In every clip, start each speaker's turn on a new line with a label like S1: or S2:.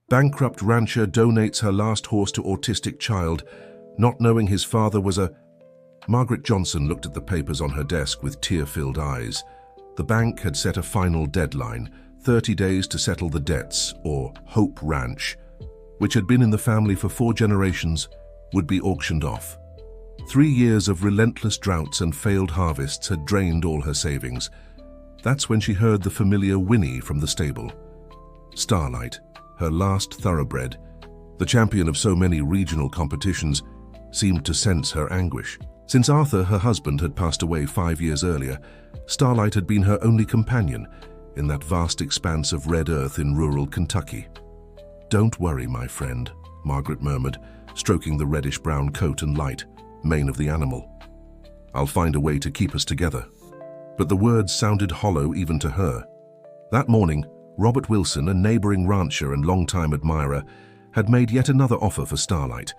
S1: Bankrupt rancher donates her last horse to autistic child, not knowing his father was a... Margaret Johnson looked at the papers on her desk with tear-filled eyes. The bank had set a final deadline, 30 days to settle the debts, or Hope Ranch, which had been in the family for 4 generations, would be auctioned off. 3 years of relentless droughts and failed harvests had drained all her savings. That's when she heard the familiar whinny from the stable. Starlight, her last thoroughbred, the champion of so many regional competitions, seemed to sense her anguish. Since Arthur, her husband, had passed away 5 years earlier, Starlight had been her only companion in that vast expanse of red earth in rural Kentucky. "Don't worry, my friend," Margaret murmured, stroking the reddish-brown coat and light mane of the animal. "I'll find a way to keep us together." But the words sounded hollow even to her. That morning, Robert Wilson, a neighboring rancher and longtime admirer, had made yet another offer for Starlight,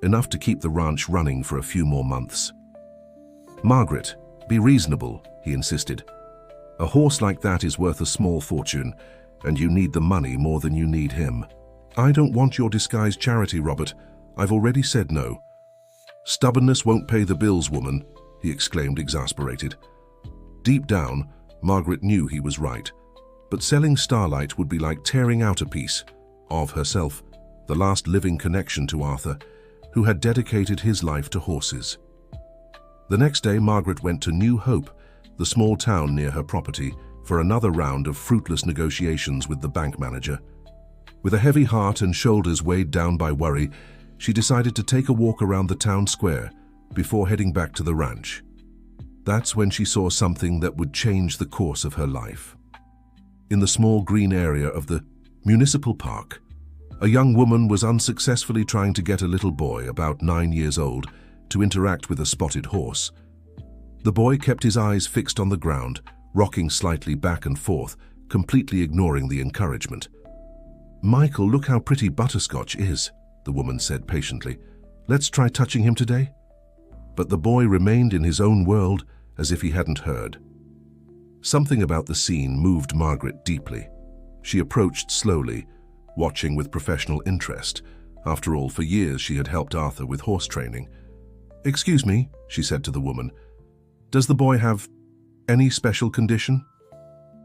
S1: enough to keep the ranch running for a few more months. "Margaret, be reasonable," he insisted. "A horse like that is worth a small fortune, and you need the money more than you need him." "I don't want your disguised charity, Robert. I've already said no." "Stubbornness won't pay the bills, woman," he exclaimed, exasperated. Deep down, Margaret knew he was right, but selling Starlight would be like tearing out a piece of herself, the last living connection to Arthur, who had dedicated his life to horses. The next day, Margaret went to New Hope, the small town near her property, for another round of fruitless negotiations with the bank manager. With a heavy heart and shoulders weighed down by worry, she decided to take a walk around the town square before heading back to the ranch. That's when she saw something that would change the course of her life. In the small green area of the municipal park, a young woman was unsuccessfully trying to get a little boy, about 9 years old, to interact with a spotted horse. The boy kept his eyes fixed on the ground, rocking slightly back and forth, completely ignoring the encouragement. "Michael, look how pretty Butterscotch is," the woman said patiently. "Let's try touching him today?" But the boy remained in his own world, as if he hadn't heard. Something about the scene moved Margaret deeply. She approached slowly, watching with professional interest. After all, for years she had helped Arthur with horse training. "Excuse me," she said to the woman. "Does the boy have any special condition?"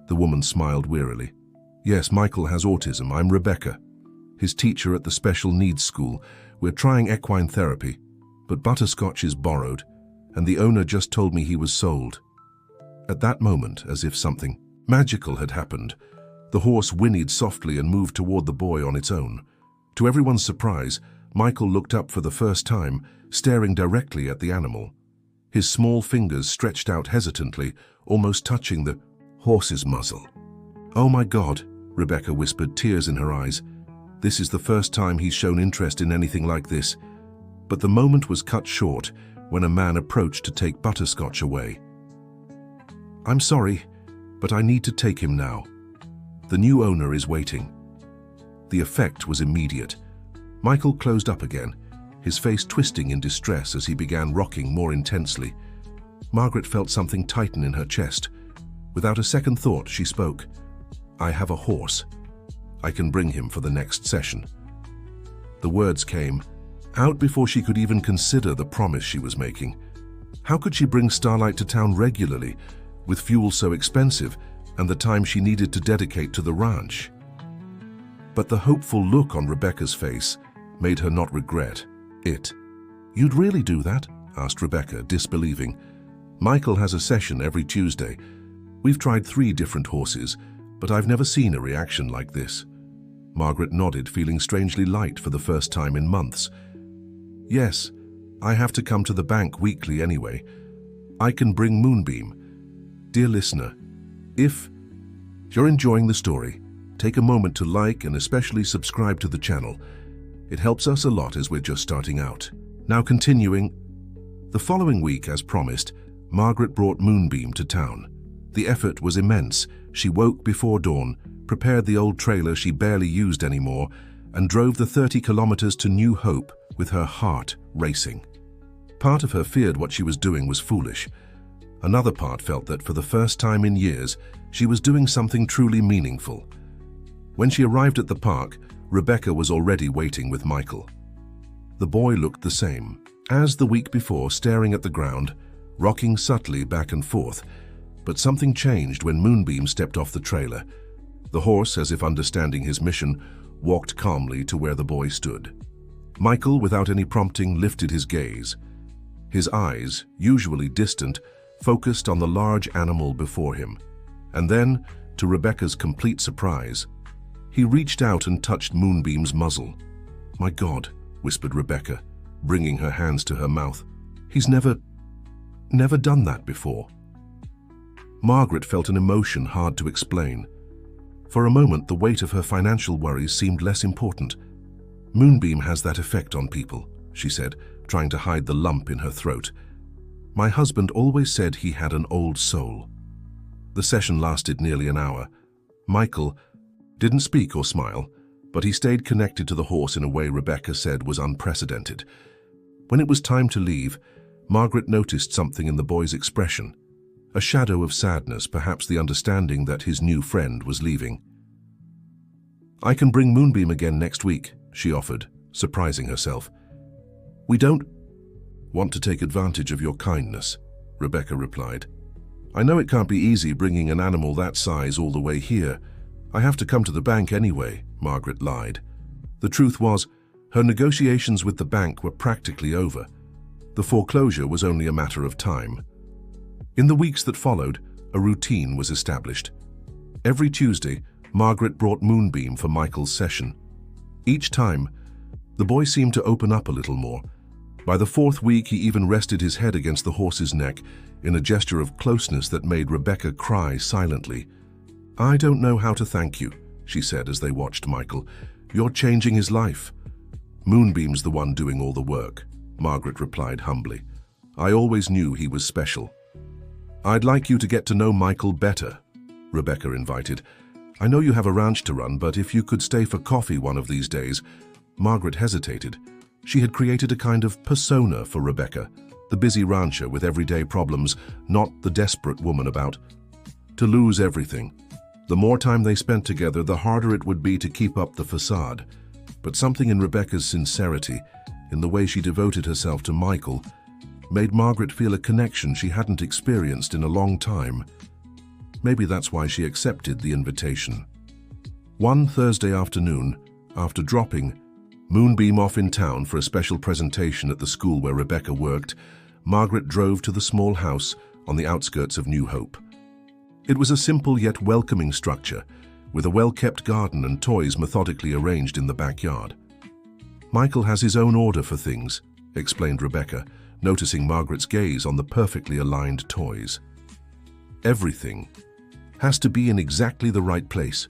S1: The woman smiled wearily. "Yes, Michael has autism. I'm Rebecca, his teacher at the special needs school. We're trying equine therapy, but Butterscotch is borrowed, and the owner just told me he was sold." At that moment, as if something magical had happened, the horse whinnied softly and moved toward the boy on its own. To everyone's surprise, Michael looked up for the first time, staring directly at the animal. His small fingers stretched out hesitantly, almost touching the horse's muzzle. "Oh my God," Rebecca whispered, tears in her eyes. "This is the first time he's shown interest in anything like this." But the moment was cut short when a man approached to take Butterscotch away. "I'm sorry, but I need to take him now. The new owner is waiting." The effect was immediate. Michael closed up again, his face twisting in distress as he began rocking more intensely. Margaret felt something tighten in her chest. Without a second thought, she spoke. "I have a horse. I can bring him for the next session." The words came out before she could even consider the promise she was making. How could she bring Starlight to town regularly, with fuel so expensive and the time she needed to dedicate to the ranch? But the hopeful look on Rebecca's face made her not regret it. "You'd really do that?" asked Rebecca, disbelieving. "Michael has a session every Tuesday. We've tried 3 different horses, but I've never seen a reaction like this." Margaret nodded, feeling strangely light for the first time in months. "Yes, I have to come to the bank weekly anyway. I can bring Moonbeam." Dear listener, if you're enjoying the story, take a moment to like and especially subscribe to the channel. It helps us a lot as we're just starting out. Now continuing, the following week, as promised, Margaret brought Moonbeam to town. The effort was immense. She woke before dawn, prepared the old trailer she barely used anymore, and drove the 30 kilometers to New Hope with her heart racing. Part of her feared what she was doing was foolish. Another part felt that for the first time in years, she was doing something truly meaningful. When she arrived at the park, Rebecca was already waiting with Michael. The boy looked the same as the week before, staring at the ground, rocking subtly back and forth. But something changed when Moonbeam stepped off the trailer. The horse, as if understanding his mission, walked calmly to where the boy stood. Michael, without any prompting, lifted his gaze. His eyes, usually distant, focused on the large animal before him. And then, to Rebecca's complete surprise, he reached out and touched Moonbeam's muzzle. "My God," whispered Rebecca, bringing her hands to her mouth. "He's never done that before." Margaret felt an emotion hard to explain. For a moment, the weight of her financial worries seemed less important. "Moonbeam has that effect on people," she said, trying to hide the lump in her throat. "My husband always said he had an old soul." The session lasted nearly an hour. Michael didn't speak or smile, but he stayed connected to the horse in a way Rebecca said was unprecedented. When it was time to leave, Margaret noticed something in the boy's expression. A shadow of sadness, perhaps the understanding that his new friend was leaving. "I can bring Moonbeam again next week," she offered, surprising herself. "We don't want to take advantage of your kindness," Rebecca replied. "I know it can't be easy bringing an animal that size all the way here. I have to come to the bank anyway," Margaret lied. The truth was, her negotiations with the bank were practically over. The foreclosure was only a matter of time. In the weeks that followed, a routine was established. Every Tuesday, Margaret brought Moonbeam for Michael's session. Each time, the boy seemed to open up a little more. By the fourth week, he even rested his head against the horse's neck in a gesture of closeness that made Rebecca cry silently. "I don't know how to thank you," she said as they watched Michael. "You're changing his life." "Moonbeam's the one doing all the work," Margaret replied humbly. "I always knew he was special." "I'd like you to get to know Michael better," Rebecca invited. "I know you have a ranch to run, but if you could stay for coffee one of these days." Margaret hesitated. She had created a kind of persona for Rebecca, the busy rancher with everyday problems, not the desperate woman about to lose everything. The more time they spent together, the harder it would be to keep up the facade. But something in Rebecca's sincerity, in the way she devoted herself to Michael, made Margaret feel a connection she hadn't experienced in a long time. Maybe that's why she accepted the invitation. One Thursday afternoon, after dropping Moonbeam off in town for a special presentation at the school where Rebecca worked, Margaret drove to the small house on the outskirts of New Hope. It was a simple yet welcoming structure, with a well-kept garden and toys methodically arranged in the backyard. "Michael has his own order for things," explained Rebecca, noticing Margaret's gaze on the perfectly aligned toys. "Everything has to be in exactly the right place."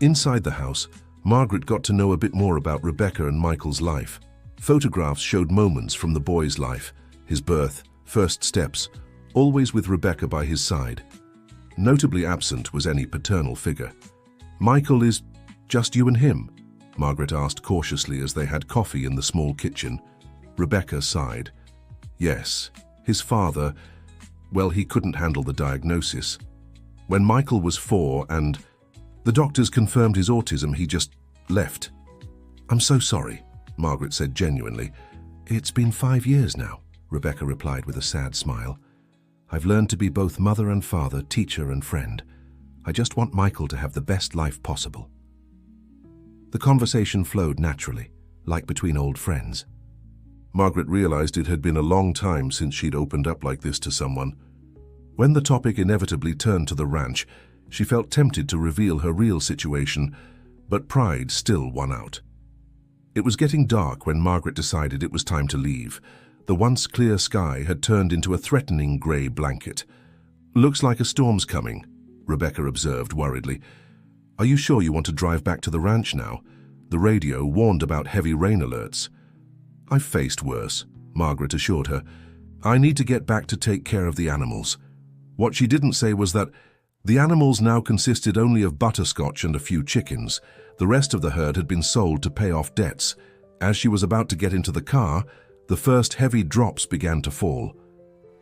S1: Inside the house, Margaret got to know a bit more about Rebecca and Michael's life. Photographs showed moments from the boy's life, his birth, first steps, always with Rebecca by his side. Notably absent was any paternal figure. "Michael is just you and him?" Margaret asked cautiously as they had coffee in the small kitchen. Rebecca sighed. "Yes, his father, well, he couldn't handle the diagnosis. When Michael was 4 and the doctors confirmed his autism, he just left." "I'm so sorry," Margaret said genuinely. "It's been 5 years now," Rebecca replied with a sad smile. "I've learned to be both mother and father, teacher and friend. I just want Michael to have the best life possible." The conversation flowed naturally, like between old friends. Margaret realized it had been a long time since she'd opened up like this to someone. When the topic inevitably turned to the ranch, she felt tempted to reveal her real situation, but pride still won out. It was getting dark when Margaret decided it was time to leave. The once clear sky had turned into a threatening grey blanket. "Looks like a storm's coming," Rebecca observed worriedly. "Are you sure you want to drive back to the ranch now? The radio warned about heavy rain alerts." "I've faced worse," Margaret assured her. "I need to get back to take care of the animals." What she didn't say was that the animals now consisted only of Butterscotch and a few chickens. The rest of the herd had been sold to pay off debts. As she was about to get into the car, the first heavy drops began to fall.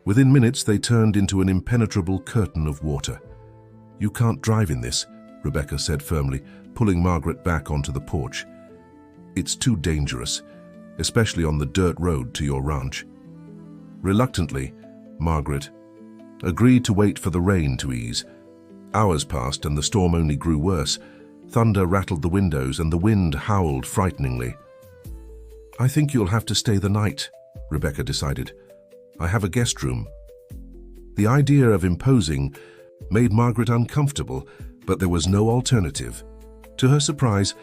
S1: Within minutes, they turned into an impenetrable curtain of water. "You can't drive in this," Rebecca said firmly. pulling Margaret back onto the porch. "It's too dangerous, especially on the dirt road to your ranch." Reluctantly, Margaret agreed to wait for the rain to ease. Hours passed and the storm only grew worse. Thunder rattled the windows and the wind howled frighteningly. "I think you'll have to stay the night," Rebecca decided. "I have a guest room." The idea of imposing made Margaret uncomfortable, but there was no alternative. To her surprise,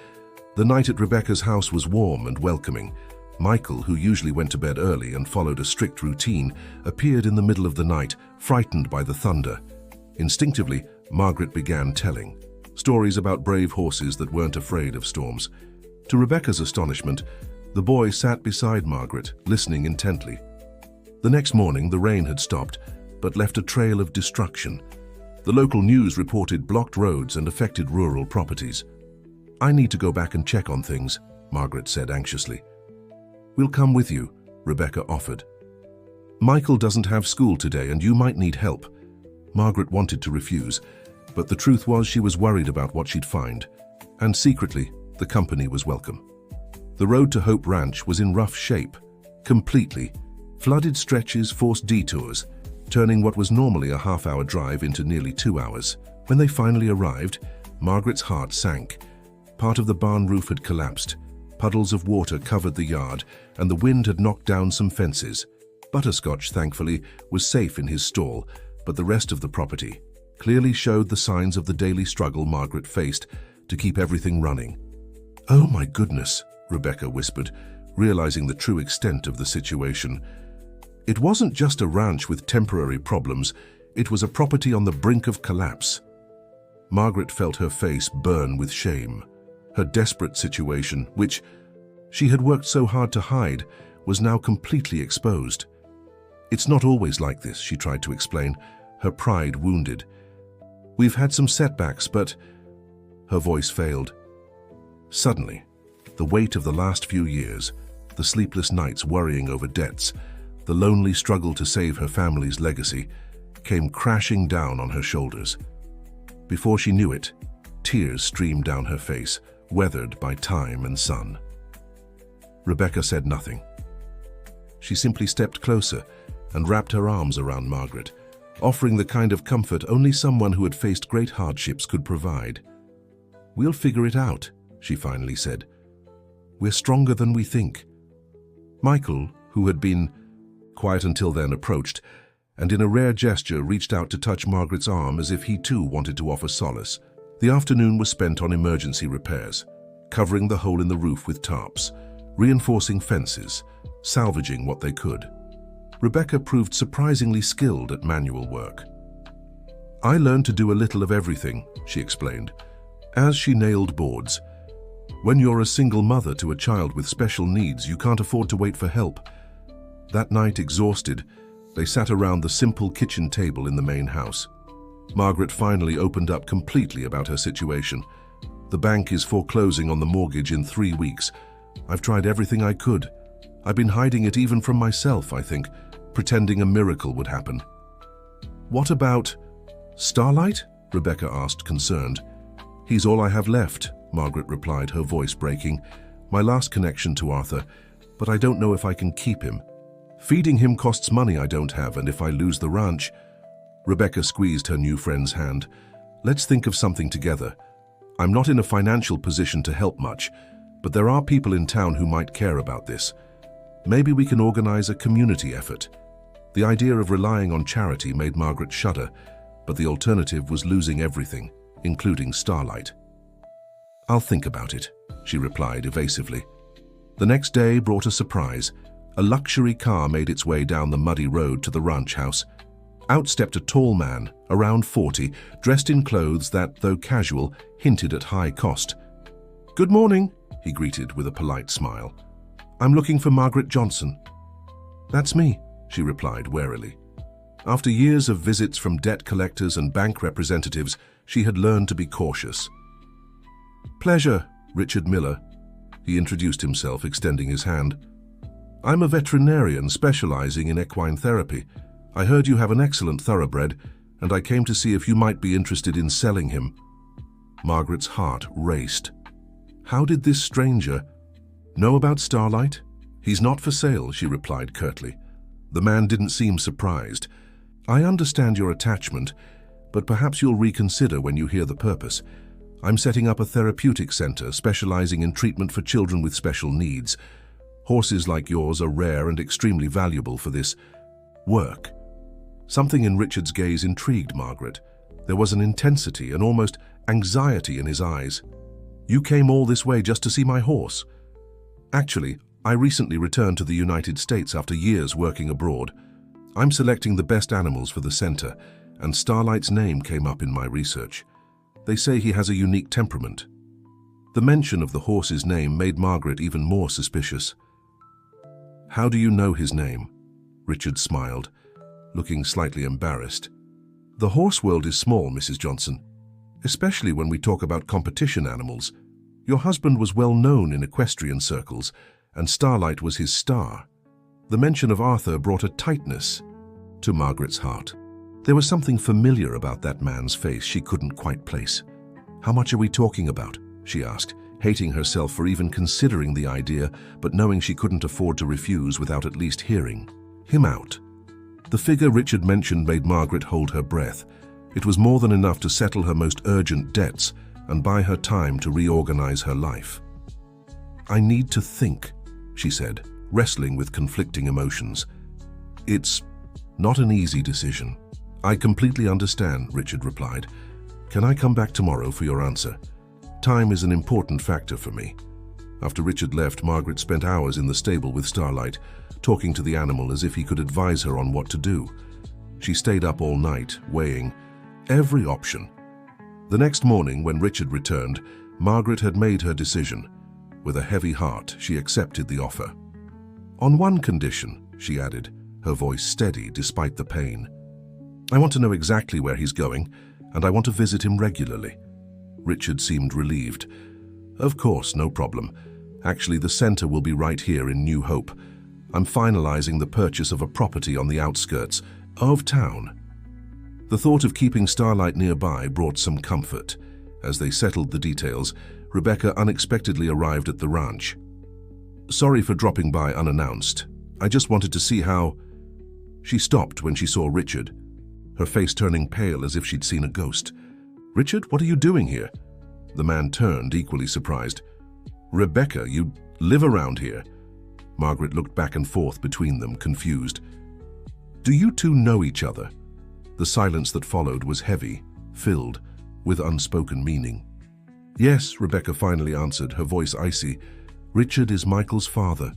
S1: the night at Rebecca's house was warm and welcoming. Michael, who usually went to bed early and followed a strict routine, appeared in the middle of the night, frightened by the thunder. Instinctively, Margaret began telling stories about brave horses that weren't afraid of storms. To Rebecca's astonishment, the boy sat beside Margaret, listening intently. The next morning, the rain had stopped, but left a trail of destruction. The local news reported blocked roads and affected rural properties. "I need to go back and check on things," Margaret said anxiously. "We'll come with you," Rebecca offered. "Michael doesn't have school today and you might need help." Margaret wanted to refuse, but the truth was she was worried about what she'd find, and secretly, the company was welcome. The road to Hope Ranch was in rough shape, completely. Flooded stretches forced detours, turning what was normally a half-hour drive into nearly 2 hours. When they finally arrived, Margaret's heart sank. Part of the barn roof had collapsed. Puddles of water covered the yard, and the wind had knocked down some fences. Butterscotch, thankfully, was safe in his stall, but the rest of the property clearly showed the signs of the daily struggle Margaret faced to keep everything running. "Oh my goodness," Rebecca whispered, realizing the true extent of the situation. It wasn't just a ranch with temporary problems, it was a property on the brink of collapse. Margaret felt her face burn with shame. Her desperate situation, which she had worked so hard to hide, was now completely exposed. "It's not always like this," she tried to explain, her pride wounded. "We've had some setbacks, but—" Her voice failed. Suddenly, the weight of the last few years, the sleepless nights worrying over debts, the lonely struggle to save her family's legacy, came crashing down on her shoulders. Before she knew it, tears streamed down her face, weathered by time and sun. Rebecca said nothing. She simply stepped closer and wrapped her arms around Margaret, offering the kind of comfort only someone who had faced great hardships could provide. "We'll figure it out," she finally said. "We're stronger than we think." Michael, who had been quiet until then, approached, and in a rare gesture reached out to touch Margaret's arm as if he too wanted to offer solace. The afternoon was spent on emergency repairs, covering the hole in the roof with tarps, reinforcing fences, salvaging what they could. Rebecca proved surprisingly skilled at manual work. "I learned to do a little of everything," she explained, as she nailed boards. "When you're a single mother to a child with special needs, you can't afford to wait for help." That night, exhausted, they sat around the simple kitchen table in the main house. Margaret finally opened up completely about her situation. "The bank is foreclosing on the mortgage in 3 weeks. I've tried everything I could. I've been hiding it even from myself, I think, pretending a miracle would happen." "What about Starlight?" Rebecca asked, concerned. "He's all I have left," Margaret replied, her voice breaking. "My last connection to Arthur, but I don't know if I can keep him. Feeding him costs money I don't have, and if I lose the ranch—" Rebecca squeezed her new friend's hand. "Let's think of something together. I'm not in a financial position to help much, but there are people in town who might care about this. Maybe we can organize a community effort." The idea of relying on charity made Margaret shudder, but the alternative was losing everything, including Starlight. "I'll think about it," she replied evasively. The next day brought a surprise. A luxury car made its way down the muddy road to the ranch house. Out stepped a tall man, around 40, dressed in clothes that, though casual, hinted at high cost. "Good morning," he greeted with a polite smile. "I'm looking for Margaret Johnson." "That's me," she replied warily. After years of visits from debt collectors and bank representatives, she had learned to be cautious. "Pleasure, Richard Miller," he introduced himself, extending his hand. "I'm a veterinarian specializing in equine therapy. I heard you have an excellent thoroughbred, and I came to see if you might be interested in selling him." Margaret's heart raced. How did this stranger know about Starlight? "He's not for sale," she replied curtly. The man didn't seem surprised. "I understand your attachment, but perhaps you'll reconsider when you hear the purpose. I'm setting up a therapeutic center specializing in treatment for children with special needs. Horses like yours are rare and extremely valuable for this work." Something in Richard's gaze intrigued Margaret. There was an intensity and almost anxiety in his eyes. "You came all this way just to see my horse?" "Actually, I recently returned to the United States after years working abroad. I'm selecting the best animals for the center, and Starlight's name came up in my research. They say he has a unique temperament." The mention of the horse's name made Margaret even more suspicious. "How do you know his name?" Richard smiled, looking slightly embarrassed. "The horse world is small, Mrs. Johnson, especially when we talk about competition animals. Your husband was well known in equestrian circles, and Starlight was his star." The mention of Arthur brought a tightness to Margaret's heart. There was something familiar about that man's face she couldn't quite place. "How much are we talking about?" she asked, hating herself for even considering the idea, but knowing she couldn't afford to refuse without at least hearing him out. The figure Richard mentioned made Margaret hold her breath. It was more than enough to settle her most urgent debts and buy her time to reorganize her life. "I need to think," she said, wrestling with conflicting emotions. "It's not an easy decision." "I completely understand," Richard replied. "Can I come back tomorrow for your answer? Time is an important factor for me." After Richard left, Margaret spent hours in the stable with Starlight, talking to the animal as if he could advise her on what to do. She stayed up all night, weighing every option. The next morning, when Richard returned, Margaret had made her decision. With a heavy heart, she accepted the offer. "On one condition," she added, her voice steady despite the pain. "I want to know exactly where he's going, and I want to visit him regularly." Richard seemed relieved. "Of course, no problem. Actually, the center will be right here in New Hope. I'm finalizing the purchase of a property on the outskirts of town." The thought of keeping Starlight nearby brought some comfort. As they settled the details, Rebecca unexpectedly arrived at the ranch. "Sorry for dropping by unannounced. I just wanted to see how—" She stopped when she saw Richard, her face turning pale as if she'd seen a ghost. "Richard, what are you doing here?" The man turned, equally surprised. "Rebecca, you live around here?" Margaret looked back and forth between them, confused. "Do you two know each other?" The silence that followed was heavy, filled with unspoken meaning. "Yes," Rebecca finally answered, her voice icy. "Richard is Michael's father."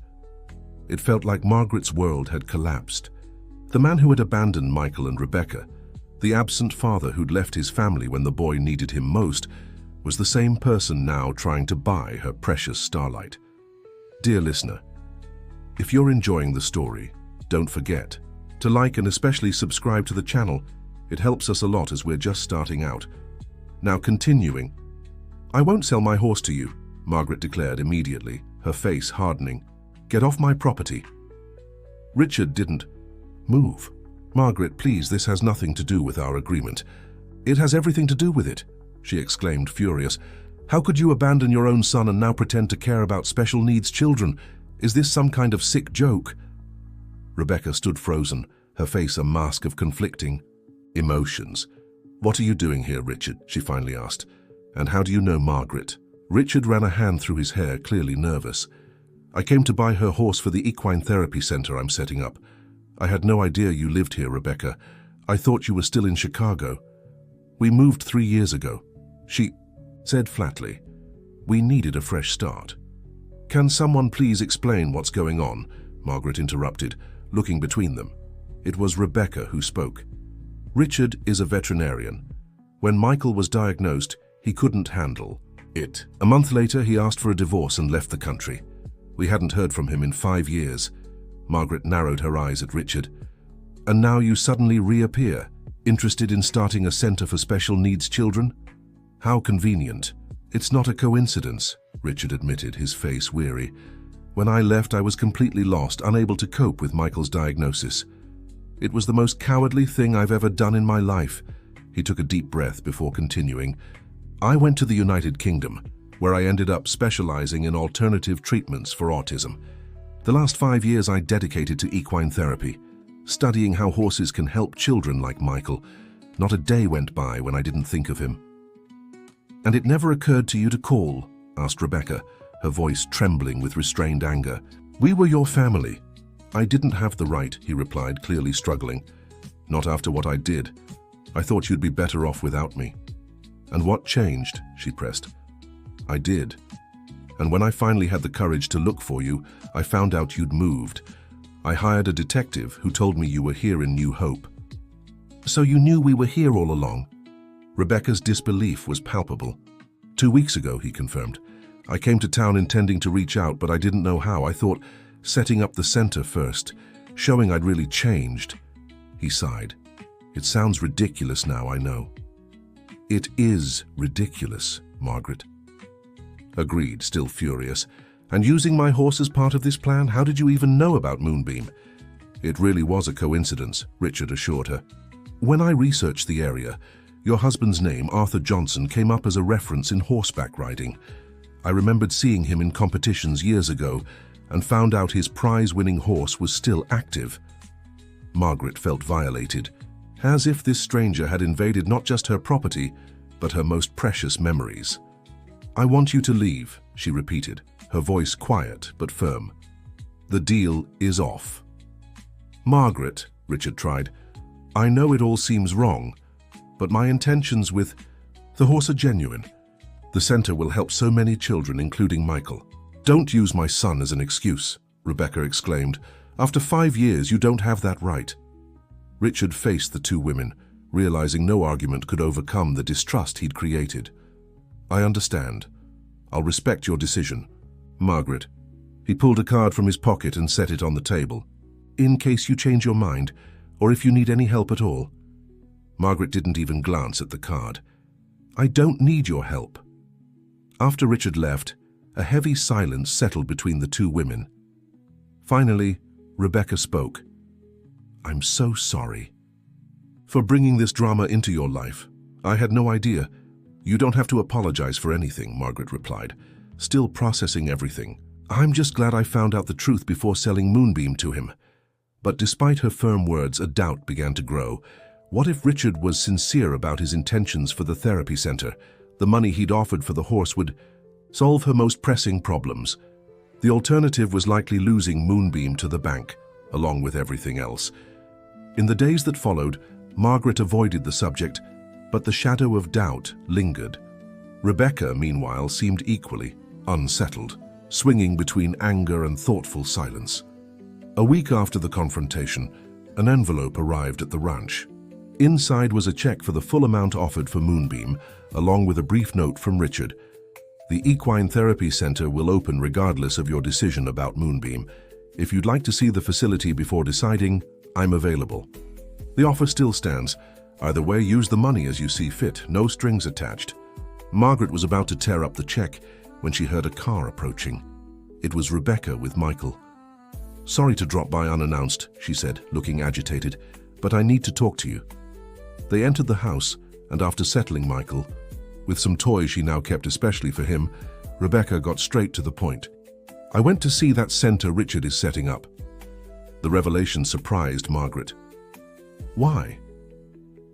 S1: It felt like Margaret's world had collapsed. The man who had abandoned Michael and Rebecca, the absent father who'd left his family when the boy needed him most, was the same person now trying to buy her precious Starlight. Dear listener, if you're enjoying the story, don't forget to like and especially subscribe to the channel. It helps us a lot as we're just starting out. Now continuing. "I won't sell my horse to you," Margaret declared immediately, her face hardening. "Get off my property." Richard didn't move. "Margaret, please, this has nothing to do with our agreement." "It has everything to do with it," she exclaimed, furious. "How could you abandon your own son and now pretend to care about special needs children? Is this some kind of sick joke?" Rebecca stood frozen, her face a mask of conflicting emotions. "What are you doing here, Richard?" she finally asked. "And how do you know Margaret?" Richard ran a hand through his hair, clearly nervous. "I came to buy her horse for the equine therapy center I'm setting up. I had no idea you lived here, Rebecca. I thought you were still in Chicago. We moved 3 years ago," she said flatly. "We needed a fresh start." "Can someone please explain what's going on?" Margaret interrupted, looking between them. It was Rebecca who spoke. "Richard is a veterinarian. When Michael was diagnosed, he couldn't handle it. A month later, he asked for a divorce and left the country. We hadn't heard from him in 5 years. Margaret narrowed her eyes at Richard. "And now you suddenly reappear, interested in starting a center for special needs children? How convenient." "It's not a coincidence," Richard admitted, his face weary. "When I left, I was completely lost, unable to cope with Michael's diagnosis. It was the most cowardly thing I've ever done in my life." He took a deep breath before continuing. I went to the United Kingdom, where I ended up specializing in alternative treatments for autism. The last 5 years I dedicated to equine therapy, studying how horses can help children like Michael. Not a day went by when I didn't think of him. "And it never occurred to you to call?" asked Rebecca, her voice trembling with restrained anger. "We were your family." "I didn't have the right," he replied, clearly struggling. "Not after what I did. I thought you'd be better off without me." "And what changed?" she pressed. "I did. And when I finally had the courage to look for you, I found out you'd moved. I hired a detective who told me you were here in New Hope." "So you knew we were here all along?" Rebecca's disbelief was palpable. "2 weeks ago," he confirmed. "I came to town intending to reach out, but I didn't know how. I thought setting up the center first, showing I'd really changed." He sighed. "It sounds ridiculous now, I know." "It is ridiculous, Margaret." Agreed, still furious. "And using my horse as part of this plan? How did you even know about Moonbeam?" "It really was a coincidence," Richard assured her. "When I researched the area, your husband's name, Arthur Johnson, came up as a reference in horseback riding. I remembered seeing him in competitions years ago and found out his prize-winning horse was still active." Margaret felt violated, as if this stranger had invaded not just her property, but her most precious memories. "I want you to leave," she repeated, her voice quiet but firm. "The deal is off." "Margaret," Richard tried, "I know it all seems wrong, but my intentions with the horse are genuine. The center will help so many children, including Michael." "Don't use my son as an excuse," Rebecca exclaimed. "After 5 years, you don't have that right." Richard faced the two women, realizing no argument could overcome the distrust he'd created. "I understand. I'll respect your decision. Margaret." He pulled a card from his pocket and set it on the table. "In case you change your mind, or if you need any help at all." Margaret didn't even glance at the card. "I don't need your help." After Richard left, a heavy silence settled between the two women. Finally, Rebecca spoke. "I'm so sorry for bringing this drama into your life. I had no idea." "You don't have to apologize for anything," Margaret replied, still processing everything. "I'm just glad I found out the truth before selling Moonbeam to him." But despite her firm words, a doubt began to grow. What if Richard was sincere about his intentions for the therapy center? The money he'd offered for the horse would solve her most pressing problems. The alternative was likely losing Moonbeam to the bank, along with everything else. In the days that followed, Margaret avoided the subject, but the shadow of doubt lingered. Rebecca, meanwhile, seemed equally unsettled, swinging between anger and thoughtful silence. A week after the confrontation, an envelope arrived at the ranch. Inside was a check for the full amount offered for Moonbeam, along with a brief note from Richard. "The Equine Therapy Center will open regardless of your decision about Moonbeam. If you'd like to see the facility before deciding, I'm available." "The offer still stands. Either way, use the money as you see fit, no strings attached." Margaret was about to tear up the check when she heard a car approaching. It was Rebecca with Michael. "Sorry to drop by unannounced," she said, looking agitated, "but I need to talk to you." They entered the house, and after settling Michael, with some toys she now kept especially for him, Rebecca got straight to the point. "I went to see that center Richard is setting up." The revelation surprised Margaret. "Why?"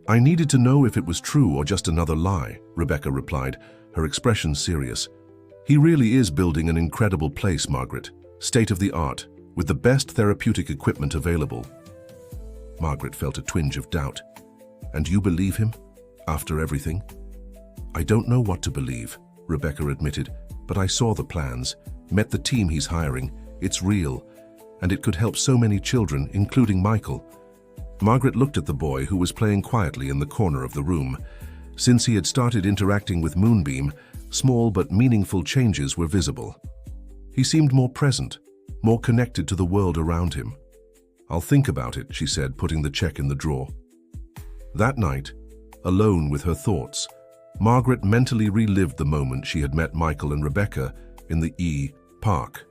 S1: "I needed to know if it was true or just another lie," Rebecca replied, her expression serious. "He really is building an incredible place, Margaret. State-of-the-art, with the best therapeutic equipment available." Margaret felt a twinge of doubt. "And you believe him? After everything?" "I don't know what to believe," Rebecca admitted, "but I saw the plans, met the team he's hiring. It's real, and it could help so many children, including Michael." Margaret looked at the boy who was playing quietly in the corner of the room. Since he had started interacting with Moonbeam, small but meaningful changes were visible. He seemed more present, more connected to the world around him. "I'll think about it," she said, putting the check in the drawer. That night, alone with her thoughts, Margaret mentally relived the moment she had met Michael and Rebecca in the park.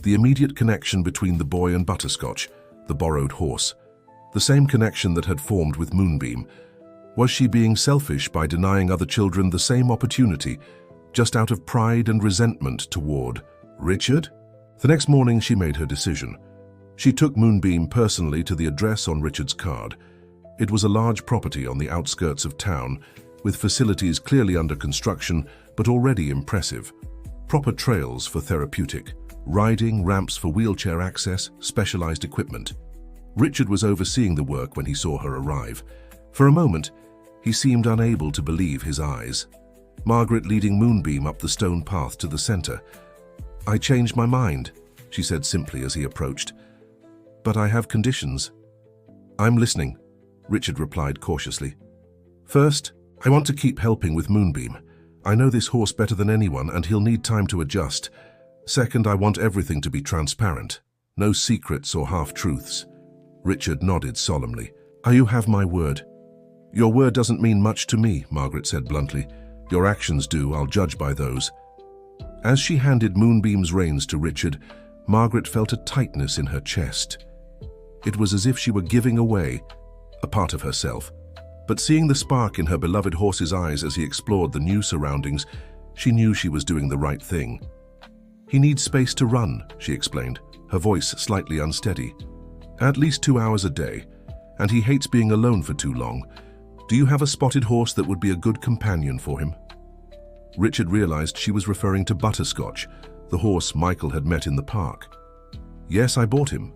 S1: The immediate connection between the boy and Butterscotch, the borrowed horse. The same connection that had formed with Moonbeam. Was she being selfish by denying other children the same opportunity, just out of pride and resentment toward Richard? The next morning she made her decision. She took Moonbeam personally to the address on Richard's card. It was a large property on the outskirts of town, with facilities clearly under construction but already impressive. Proper trails for therapeutic, riding, ramps for wheelchair access, specialized equipment. Richard was overseeing the work when he saw her arrive. For a moment, he seemed unable to believe his eyes. Margaret leading Moonbeam up the stone path to the center. "I changed my mind," she said simply as he approached. "But I have conditions." "I'm listening," Richard replied cautiously. "First, I want to keep helping with Moonbeam. I know this horse better than anyone and he'll need time to adjust. Second, I want everything to be transparent. No secrets or half-truths." Richard nodded solemnly. "You have my word." "Your word doesn't mean much to me," Margaret said bluntly. "Your actions do, I'll judge by those." As she handed Moonbeam's reins to Richard, Margaret felt a tightness in her chest. It was as if she were giving away a part of herself. But seeing the spark in her beloved horse's eyes as he explored the new surroundings, she knew she was doing the right thing. "He needs space to run," she explained, her voice slightly unsteady. "At least 2 hours a day, and he hates being alone for too long. Do you have a spotted horse that would be a good companion for him?" Richard realized she was referring to Butterscotch, the horse Michael had met in the park. "Yes, I bought him.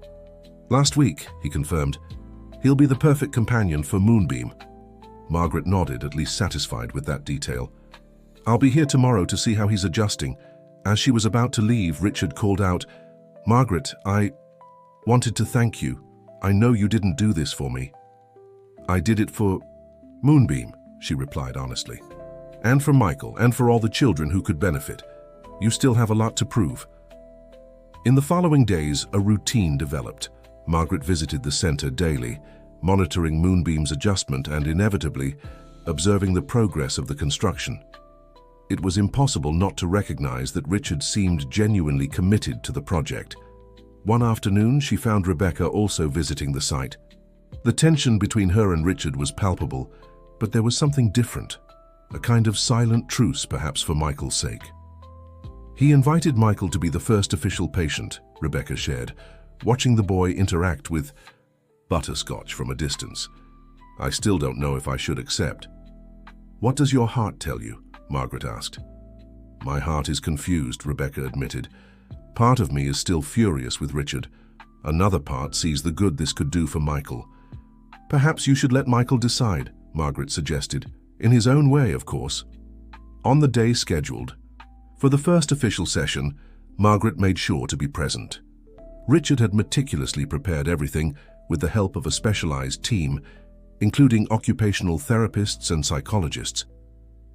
S1: Last week," he confirmed. "He'll be the perfect companion for Moonbeam." Margaret nodded, at least satisfied with that detail. "I'll be here tomorrow to see how he's adjusting." As she was about to leave, Richard called out, "Margaret, I wanted to thank you. I know you didn't do this for me." "I did it for Moonbeam," she replied honestly. "And for Michael, and for all the children who could benefit. You still have a lot to prove." In the following days, a routine developed. Margaret visited the center daily, monitoring Moonbeam's adjustment and, inevitably, observing the progress of the construction. It was impossible not to recognize that Richard seemed genuinely committed to the project. One afternoon, she found Rebecca also visiting the site. The tension between her and Richard was palpable, but there was something different, a kind of silent truce, perhaps for Michael's sake. "He invited Michael to be the first official patient," Rebecca shared, watching the boy interact with Butterscotch from a distance. "I still don't know if I should accept." "What does your heart tell you?" Margaret asked. "My heart is confused," Rebecca admitted. "Part of me is still furious with Richard. Another part sees the good this could do for Michael." "Perhaps you should let Michael decide," Margaret suggested. "In his own way, of course." On the day scheduled for the first official session, Margaret made sure to be present. Richard had meticulously prepared everything with the help of a specialized team, including occupational therapists and psychologists.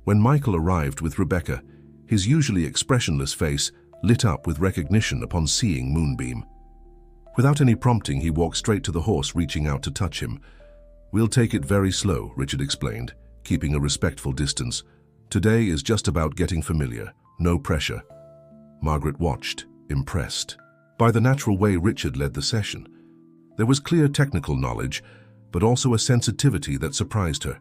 S1: When Michael arrived with Rebecca, his usually expressionless face lit up with recognition upon seeing Moonbeam. Without any prompting, he walked straight to the horse, reaching out to touch him. "We'll take it very slow," Richard explained, keeping a respectful distance. "Today is just about getting familiar. No pressure." Margaret watched, impressed by the natural way Richard led the session. There was clear technical knowledge, but also a sensitivity that surprised her.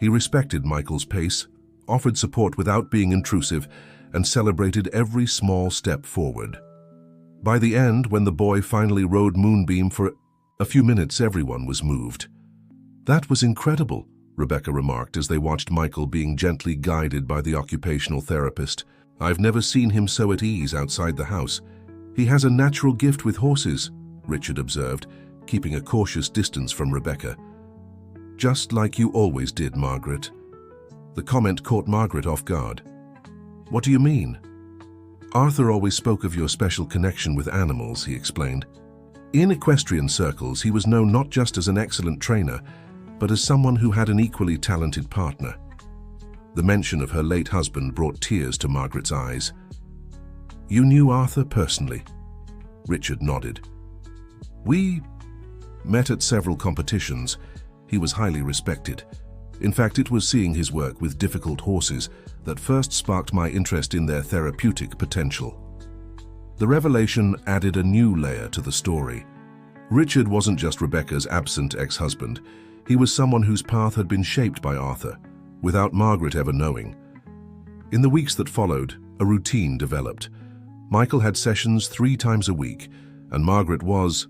S1: He respected Michael's pace, offered support without being intrusive, and celebrated every small step forward. By the end, when the boy finally rode Moonbeam for a few minutes, everyone was moved. "That was incredible," Rebecca remarked as they watched Michael being gently guided by the occupational therapist. "I've never seen him so at ease outside the house. He has a natural gift with horses," Richard observed, keeping a cautious distance from Rebecca. "Just like you always did, Margaret." The comment caught Margaret off guard. "What do you mean?" "Arthur always spoke of your special connection with animals," he explained. "In equestrian circles, he was known not just as an excellent trainer, but as someone who had an equally talented partner." The mention of her late husband brought tears to Margaret's eyes. "You knew Arthur personally?" Richard nodded. "We met at several competitions. He was highly respected. In fact, it was seeing his work with difficult horses that first sparked my interest in their therapeutic potential." The revelation added a new layer to the story. Richard wasn't just Rebecca's absent ex-husband. He was someone whose path had been shaped by Arthur, without Margaret ever knowing. In the weeks that followed, a routine developed. Michael had sessions 3 times a week, and Margaret was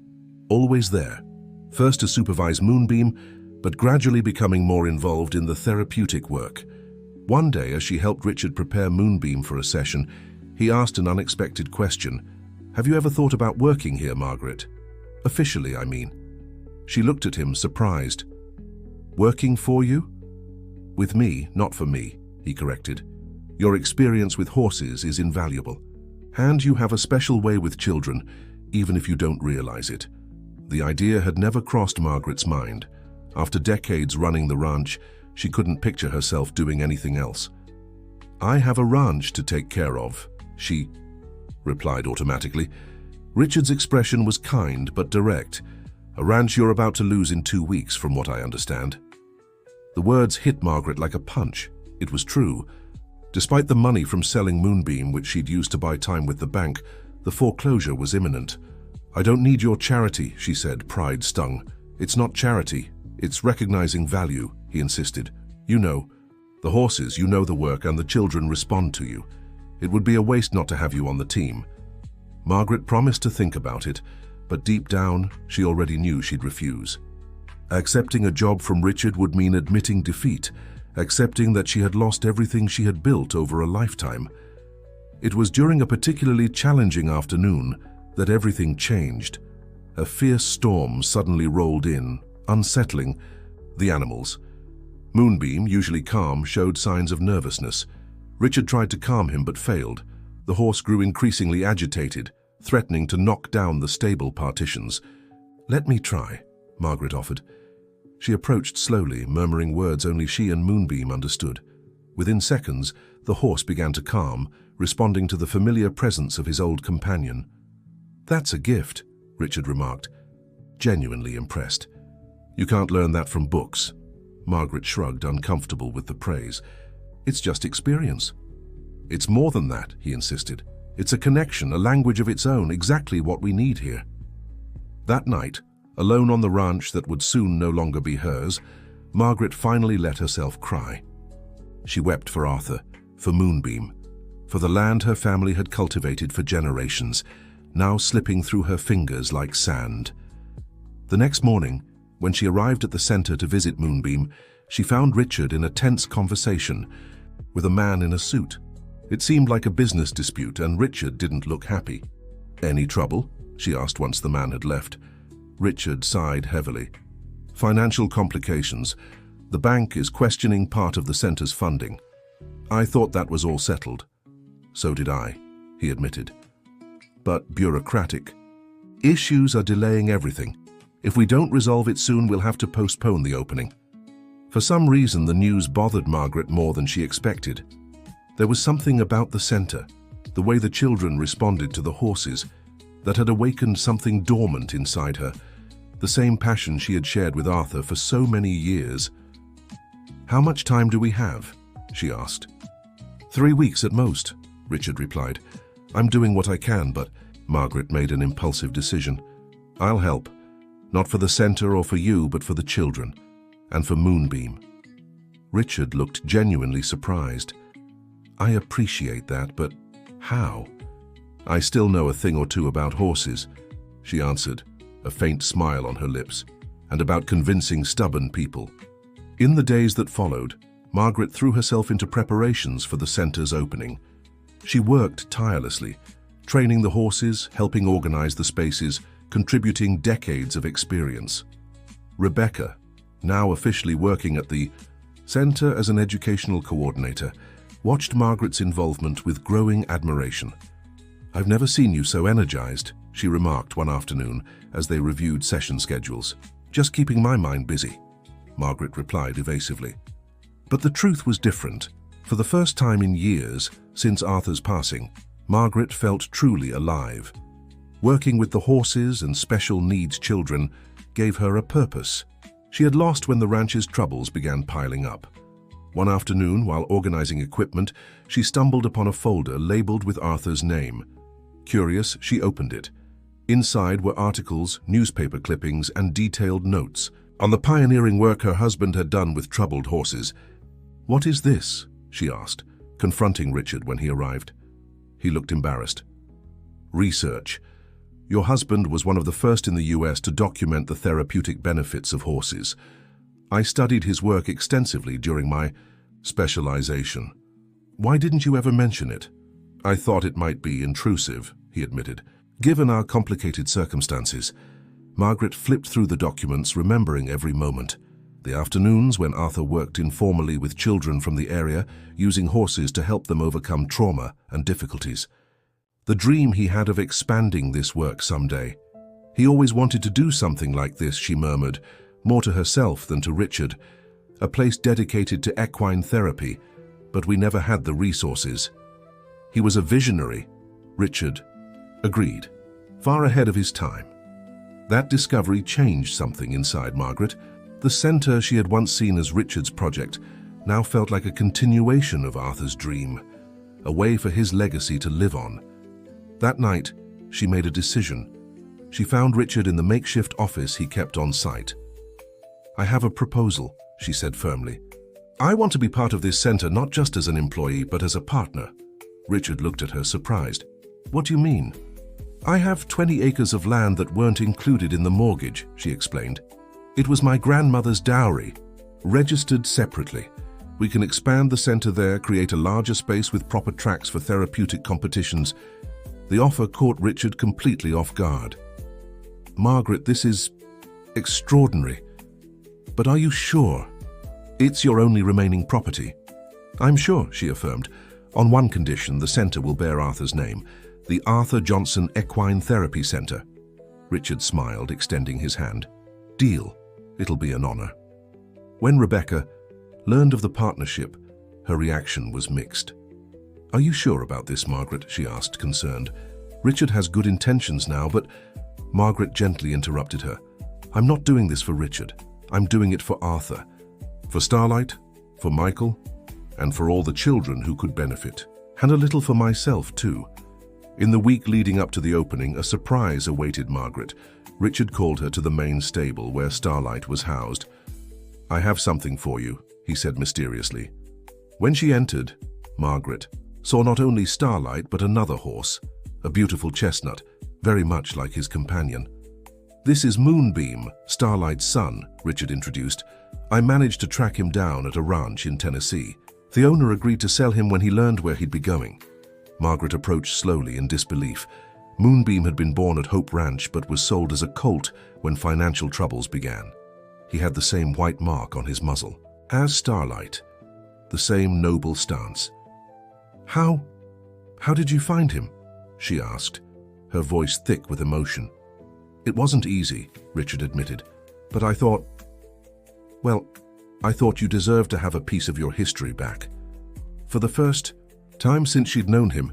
S1: always there, first to supervise Moonbeam, but gradually becoming more involved in the therapeutic work. One day, as she helped Richard prepare Moonbeam for a session, he asked an unexpected question. "Have you ever thought about working here, Margaret? Officially, I mean." She looked at him, surprised. "Working for you?" "With me, not for me," he corrected. "Your experience with horses is invaluable. And you have a special way with children, even if you don't realize it." The idea had never crossed Margaret's mind. After decades running the ranch, she couldn't picture herself doing anything else. "I have a ranch to take care of," she replied automatically. Richard's expression was kind but direct. "A ranch you're about to lose in 2 weeks, from what I understand." The words hit Margaret like a punch. It was true. Despite the money from selling Moonbeam, which she'd used to buy time with the bank, the foreclosure was imminent. "I don't need your charity," she said, pride stung. "It's not charity, it's recognizing value," he insisted. "You know, the horses, you know the work, and the children respond to you. It would be a waste not to have you on the team." Margaret promised to think about it, but deep down, she already knew she'd refuse. Accepting a job from Richard would mean admitting defeat, accepting that she had lost everything she had built over a lifetime. It was during a particularly challenging afternoon that everything changed. A fierce storm suddenly rolled in, unsettling the animals. Moonbeam, usually calm, showed signs of nervousness. Richard tried to calm him but failed. The horse grew increasingly agitated, threatening to knock down the stable partitions. "Let me try," Margaret offered. She approached slowly, murmuring words only she and Moonbeam understood. Within seconds, the horse began to calm, responding to the familiar presence of his old companion. "That's a gift," Richard remarked, genuinely impressed. "You can't learn that from books." Margaret shrugged, uncomfortable with the praise. "It's just experience." "It's more than that," he insisted. "It's a connection, a language of its own, exactly what we need here." That night, alone on the ranch that would soon no longer be hers, Margaret finally let herself cry. She wept for Arthur, for Moonbeam, for the land her family had cultivated for generations, now slipping through her fingers like sand. The next morning, when she arrived at the center to visit Moonbeam, she found Richard in a tense conversation with a man in a suit. It seemed like a business dispute, and Richard didn't look happy. "Any trouble?" she asked once the man had left. Richard sighed heavily. "Financial complications. The bank is questioning part of the center's funding. I thought that was all settled." "So did I," he admitted. "But bureaucratic. Issues are delaying everything. If we don't resolve it soon, we'll have to postpone the opening." For some reason, the news bothered Margaret more than she expected. There was something about the center, the way the children responded to the horses, that had awakened something dormant inside her, the same passion she had shared with Arthur for so many years. "How much time do we have?" she asked. 3 weeks at most," Richard replied. "I'm doing what I can, but..." Margaret made an impulsive decision. "I'll help. Not for the center or for you, but for the children. And for Moonbeam." Richard looked genuinely surprised. "I appreciate that, but how?" "I still know a thing or two about horses," she answered, a faint smile on her lips, "and about convincing stubborn people." In the days that followed, Margaret threw herself into preparations for the center's opening. She worked tirelessly, training the horses, helping organize the spaces, contributing decades of experience. Rebecca, now officially working at the center as an educational coordinator, watched Margaret's involvement with growing admiration. "I've never seen you so energized," she remarked one afternoon as they reviewed session schedules. "Just keeping my mind busy," Margaret replied evasively. But the truth was different. For the first time in years, since Arthur's passing, Margaret felt truly alive. Working with the horses and special needs children gave her a purpose. She had lost when the ranch's troubles began piling up. One afternoon, while organizing equipment, she stumbled upon a folder labeled with Arthur's name. Curious, she opened it. Inside were articles, newspaper clippings, and detailed notes, on the pioneering work her husband had done with troubled horses. "What is this?" she asked, confronting Richard when he arrived. He looked embarrassed. "Research. Your husband was one of the first in the US to document the therapeutic benefits of horses. I studied his work extensively during my specialization. Why didn't you ever mention it?" "I thought it might be intrusive," he admitted, "given our complicated circumstances." Margaret flipped through the documents, remembering every moment. The afternoons when Arthur worked informally with children from the area, using horses to help them overcome trauma and difficulties. The dream he had of expanding this work someday. He always wanted to do something like this, she murmured, more to herself than to Richard. A place dedicated to equine therapy, but we never had the resources. He was a visionary, Richard agreed, far ahead of his time. That discovery changed something inside Margaret. The center she had once seen as Richard's project now felt like a continuation of Arthur's dream, a way for his legacy to live on. That night, she made a decision. She found Richard in the makeshift office he kept on site. "I have a proposal," she said firmly. "I want to be part of this center not just as an employee, but as a partner." Richard looked at her, surprised. "What do you mean?" "I have 20 acres of land that weren't included in the mortgage," she explained. "It was my grandmother's dowry, registered separately. We can expand the center there, create a larger space with proper tracks for therapeutic competitions." The offer caught Richard completely off guard. "Margaret, this is extraordinary. But are you sure? It's your only remaining property." "I'm sure," she affirmed. "On one condition, the center will bear Arthur's name, the Arthur Johnson Equine Therapy Center." Richard smiled, extending his hand. "Deal. It'll be an honor." When Rebecca learned of the partnership, her reaction was mixed. "Are you sure about this, Margaret?" she asked, concerned. "Richard has good intentions now, but—" Margaret gently interrupted her. "I'm not doing this for Richard. I'm doing it for Arthur. For Starlight, for Michael, and for all the children who could benefit. And a little for myself, too." In the week leading up to the opening, a surprise awaited Margaret. Richard called her to the main stable where Starlight was housed. "I have something for you," he said mysteriously. When she entered, Margaret saw not only Starlight but another horse, a beautiful chestnut, very much like his companion. "This is Moonbeam, Starlight's son," Richard introduced. "I managed to track him down at a ranch in Tennessee. The owner agreed to sell him when he learned where he'd be going." Margaret approached slowly in disbelief. Moonbeam had been born at Hope Ranch but was sold as a colt when financial troubles began. He had the same white mark on his muzzle as Starlight, the same noble stance. How did you find him?" she asked, her voice thick with emotion. "It wasn't easy," Richard admitted, "but I thought you deserved to have a piece of your history back." For the first time since she'd known him,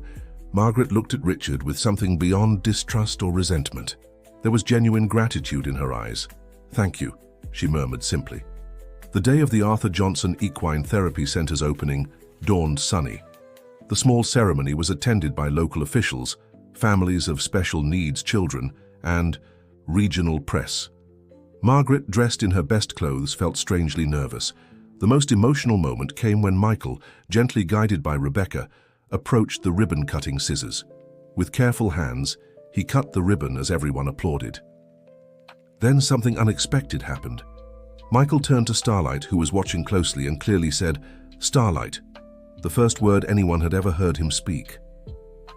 S1: Margaret looked at Richard with something beyond distrust or resentment. There was genuine gratitude in her eyes. "Thank you," she murmured simply. The day of the Arthur Johnson Equine Therapy Center's opening dawned sunny. The small ceremony was attended by local officials, families of special needs children, and regional press. Margaret, dressed in her best clothes, felt strangely nervous. The most emotional moment came when Michael, gently guided by Rebecca, approached the ribbon-cutting scissors. With careful hands, he cut the ribbon as everyone applauded. Then something unexpected happened. Michael turned to Starlight, who was watching closely, and clearly said, "Starlight," the first word anyone had ever heard him speak.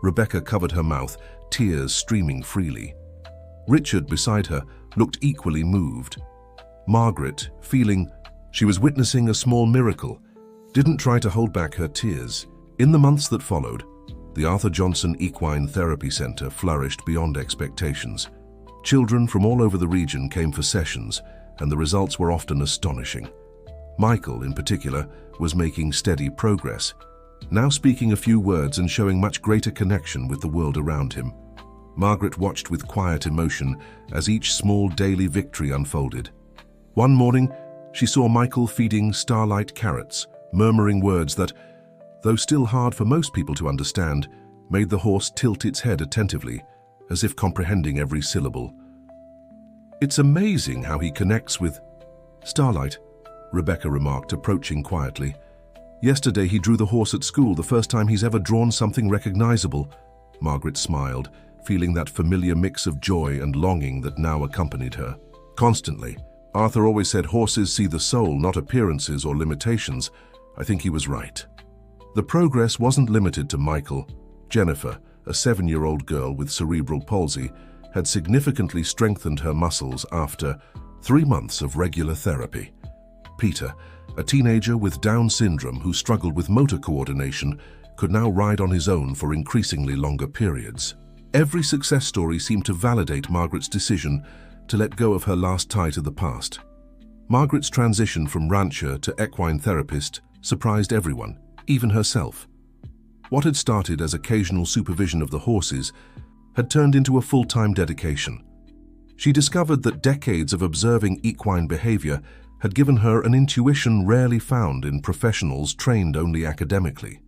S1: Rebecca covered her mouth, tears streaming freely. Richard, beside her, looked equally moved. Margaret, feeling she was witnessing a small miracle, didn't try to hold back her tears. In the months that followed, the Arthur Johnson Equine Therapy Center flourished beyond expectations. Children from all over the region came for sessions, and the results were often astonishing. Michael, in particular, was making steady progress, now speaking a few words and showing much greater connection with the world around him. Margaret watched with quiet emotion as each small daily victory unfolded. One morning, she saw Michael feeding Starlight carrots, murmuring words that, though still hard for most people to understand, made the horse tilt its head attentively, as if comprehending every syllable. "It's amazing how he connects with Starlight, Rebecca remarked, approaching quietly. Yesterday he drew the horse at school, the first time he's ever drawn something recognizable. Margaret smiled, feeling that familiar mix of joy and longing that now accompanied her. Constantly. Arthur always said horses see the soul, not appearances or limitations. I think he was right. The progress wasn't limited to Michael. Jennifer, a 7-year-old girl with cerebral palsy, had significantly strengthened her muscles after 3 months of regular therapy. Peter, a teenager with Down syndrome who struggled with motor coordination, could now ride on his own for increasingly longer periods. Every success story seemed to validate Margaret's decision to let go of her last tie to the past. Margaret's transition from rancher to equine therapist surprised everyone, even herself. What had started as occasional supervision of the horses had turned into a full-time dedication. She discovered that decades of observing equine behavior had given her an intuition rarely found in professionals trained only academically.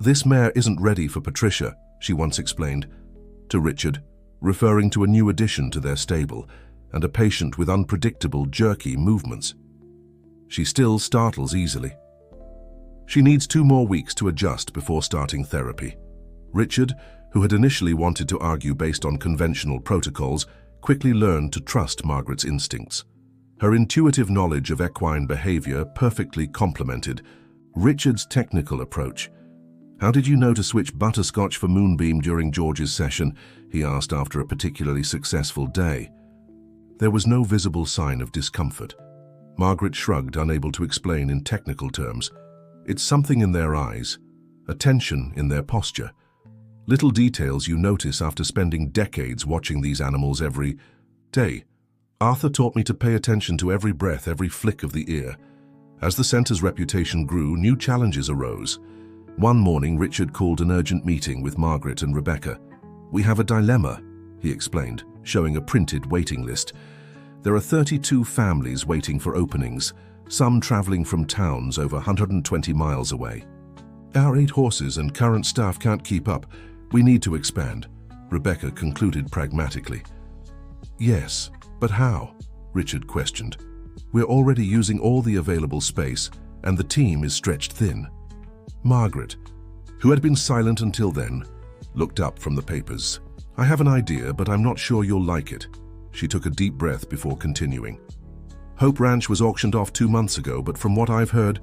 S1: "This mare isn't ready for Patricia," she once explained to Richard, referring to a new addition to their stable and a patient with unpredictable, jerky movements. "She still startles easily. She needs 2 more weeks to adjust before starting therapy." Richard, who had initially wanted to argue based on conventional protocols, quickly learned to trust Margaret's instincts. Her intuitive knowledge of equine behavior perfectly complemented Richard's technical approach. "How did you know to switch butterscotch for Moonbeam during George's session?" he asked after a particularly successful day. There was no visible sign of discomfort. Margaret shrugged, unable to explain in technical terms. "It's something in their eyes, a tension in their posture. Little details you notice after spending decades watching these animals every day. Arthur taught me to pay attention to every breath, every flick of the ear." As the center's reputation grew, new challenges arose. One morning, Richard called an urgent meeting with Margaret and Rebecca. "We have a dilemma," he explained, showing a printed waiting list. "There are 32 families waiting for openings, some traveling from towns over 120 miles away. Our 8 horses and current staff can't keep up. We need to expand," Rebecca concluded pragmatically. "Yes, but how?" Richard questioned. "We're already using all the available space, and the team is stretched thin." Margaret, who had been silent until then, looked up from the papers. "I have an idea, but I'm not sure you'll like it." She took a deep breath before continuing. "Hope Ranch was auctioned off 2 months ago, but from what I've heard,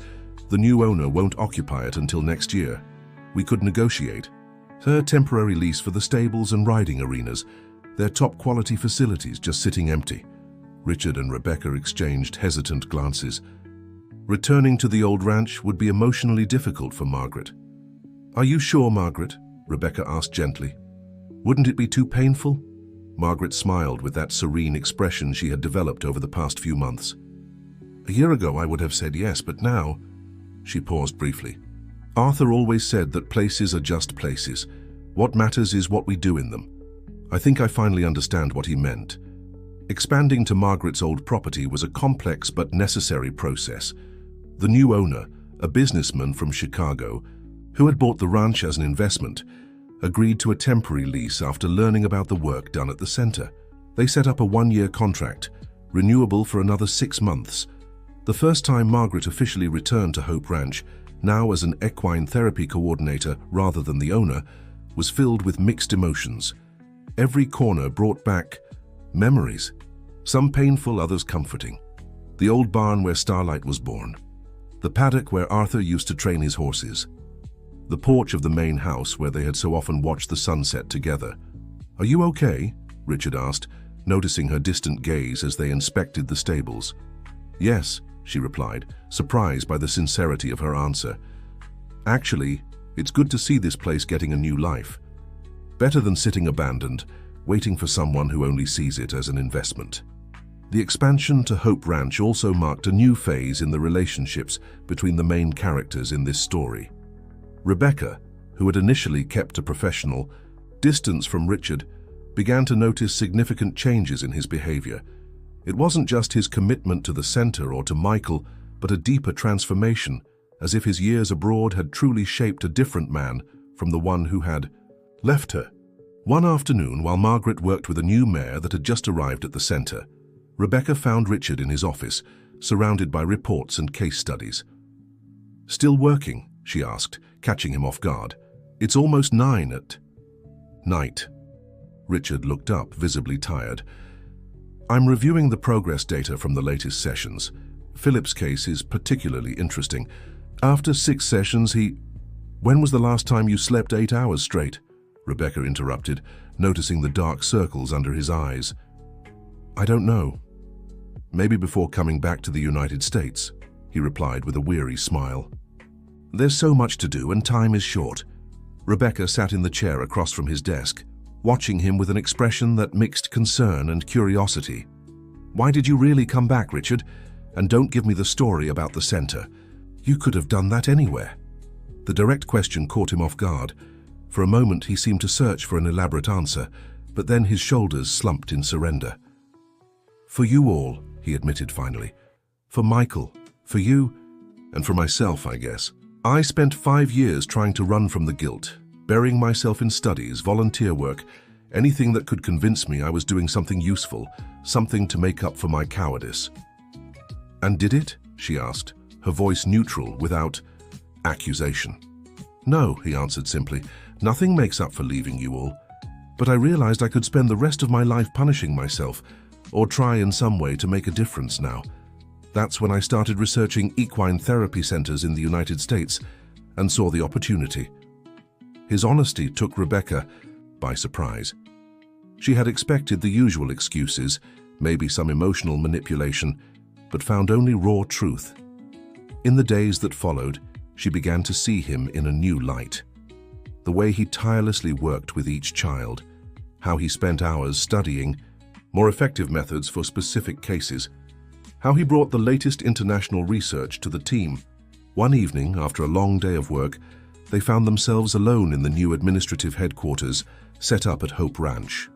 S1: the new owner won't occupy it until next year. We could negotiate a temporary lease for the stables and riding arenas. They're top-quality facilities just sitting empty." Richard and Rebecca exchanged hesitant glances. Returning to the old ranch would be emotionally difficult for Margaret. "Are you sure, Margaret?" Rebecca asked gently. "Wouldn't it be too painful?" Margaret smiled with that serene expression she had developed over the past few months. "A year ago I would have said yes, but now—" She paused briefly. "Arthur always said that places are just places. What matters is what we do in them. I think I finally understand what he meant." Expanding to Margaret's old property was a complex but necessary process. The new owner, a businessman from Chicago, who had bought the ranch as an investment, agreed to a temporary lease after learning about the work done at the center. They set up a 1-year contract, renewable for another 6 months. The first time Margaret officially returned to Hope Ranch, now as an equine therapy coordinator rather than the owner, was filled with mixed emotions. Every corner brought back memories, some painful, others comforting. The old barn where Starlight was born. The paddock where Arthur used to train his horses. The porch of the main house where they had so often watched the sunset together. "Are you okay?" Richard asked, noticing her distant gaze as they inspected the stables. "Yes," she replied, surprised by the sincerity of her answer. "Actually, it's good to see this place getting a new life. Better than sitting abandoned, waiting for someone who only sees it as an investment." The expansion to Hope Ranch also marked a new phase in the relationships between the main characters in this story. Rebecca, who had initially kept a professional distance from Richard, began to notice significant changes in his behavior. It wasn't just his commitment to the center or to Michael, but a deeper transformation, as if his years abroad had truly shaped a different man from the one who had left her. One afternoon, while Margaret worked with a new mare that had just arrived at the center, Rebecca found Richard in his office, surrounded by reports and case studies. "Still working?" she asked, catching him off guard. "It's almost 9 at night." Richard looked up, visibly tired. "I'm reviewing the progress data from the latest sessions. Philip's case is particularly interesting. After 6 sessions, When was the last time you slept 8 hours straight?" Rebecca interrupted, noticing the dark circles under his eyes. "I don't know. Maybe before coming back to the United States," he replied with a weary smile. "There's so much to do and time is short." Rebecca sat in the chair across from his desk, watching him with an expression that mixed concern and curiosity. "Why did you really come back, Richard? And don't give me the story about the center. You could have done that anywhere." The direct question caught him off guard. For a moment he seemed to search for an elaborate answer, but then his shoulders slumped in surrender. "For you all," he admitted finally. "For Michael, for you, and for myself, I guess. I spent 5 years trying to run from the guilt, burying myself in studies, volunteer work, anything that could convince me I was doing something useful, something to make up for my cowardice." "And did it?" she asked, her voice neutral, without accusation. "No," he answered simply. "Nothing makes up for leaving you all. But I realized I could spend the rest of my life punishing myself, or try in some way to make a difference now. That's when I started researching equine therapy centers in the United States and saw the opportunity." His honesty took Rebecca by surprise. She had expected the usual excuses, maybe some emotional manipulation, but found only raw truth. In the days that followed, she began to see him in a new light. The way he tirelessly worked with each child, how he spent hours studying more effective methods for specific cases, how he brought the latest international research to the team. One evening, after a long day of work, they found themselves alone in the new administrative headquarters set up at Hope Ranch.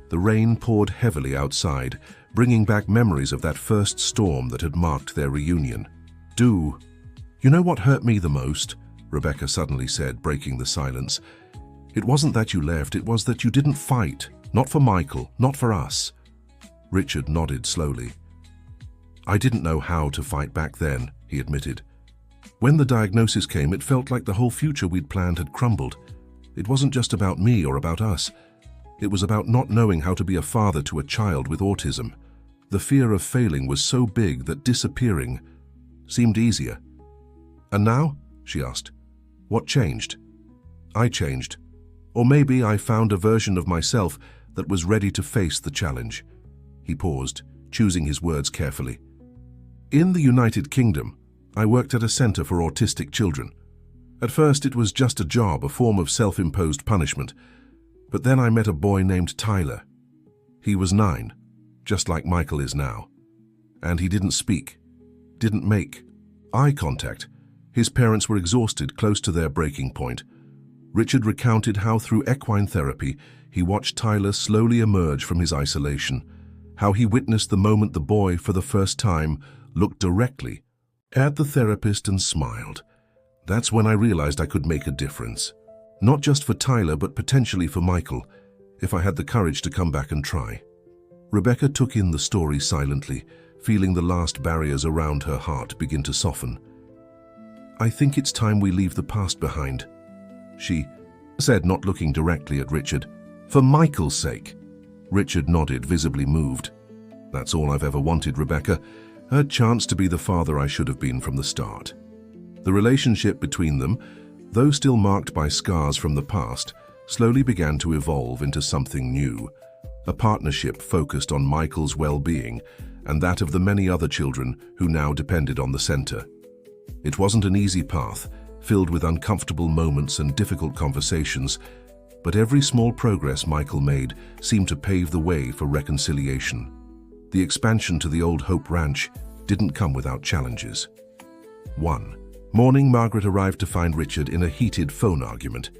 S1: The rain poured heavily outside, bringing back memories of that first storm that had marked their reunion. You know what hurt me the most?" Rebecca suddenly said, breaking the silence. "It wasn't that you left, it was that you didn't fight. Not for Michael, not for us." Richard nodded slowly. "I didn't know how to fight back then," he admitted. "When the diagnosis came, it felt like the whole future we'd planned had crumbled. It wasn't just about me or about us. It was about not knowing how to be a father to a child with autism. The fear of failing was so big that disappearing seemed easier." "And now?" she asked. "What changed?" "I changed. Or maybe I found a version of myself that was ready to face the challenge." He paused, choosing his words carefully. "In the United Kingdom, I worked at a center for autistic children. At first it was just a job, a form of self-imposed punishment. But then I met a boy named Tyler. He was 9, just like Michael is now. And he didn't speak, didn't make eye contact. His parents were exhausted, close to their breaking point. Richard recounted how through equine therapy, he watched Tyler slowly emerge from his isolation, how he witnessed the moment the boy, for the first time, looked directly at the therapist and smiled. That's when I realized I could make a difference. Not just for Tyler, but potentially for Michael, if I had the courage to come back and try." Rebecca took in the story silently, feeling the last barriers around her heart begin to soften. "I think it's time we leave the past behind," she said, not looking directly at Richard. "For Michael's sake." Richard nodded, visibly moved. "That's all I've ever wanted, Rebecca. A chance to be the father I should have been from the start." The relationship between them, though still marked by scars from the past, slowly began to evolve into something new. A partnership focused on Michael's well-being and that of the many other children who now depended on the center. It wasn't an easy path, filled with uncomfortable moments and difficult conversations, but every small progress Michael made seemed to pave the way for reconciliation. The expansion to the old Hope Ranch didn't come without challenges. One morning, Margaret arrived to find Richard in a heated phone argument.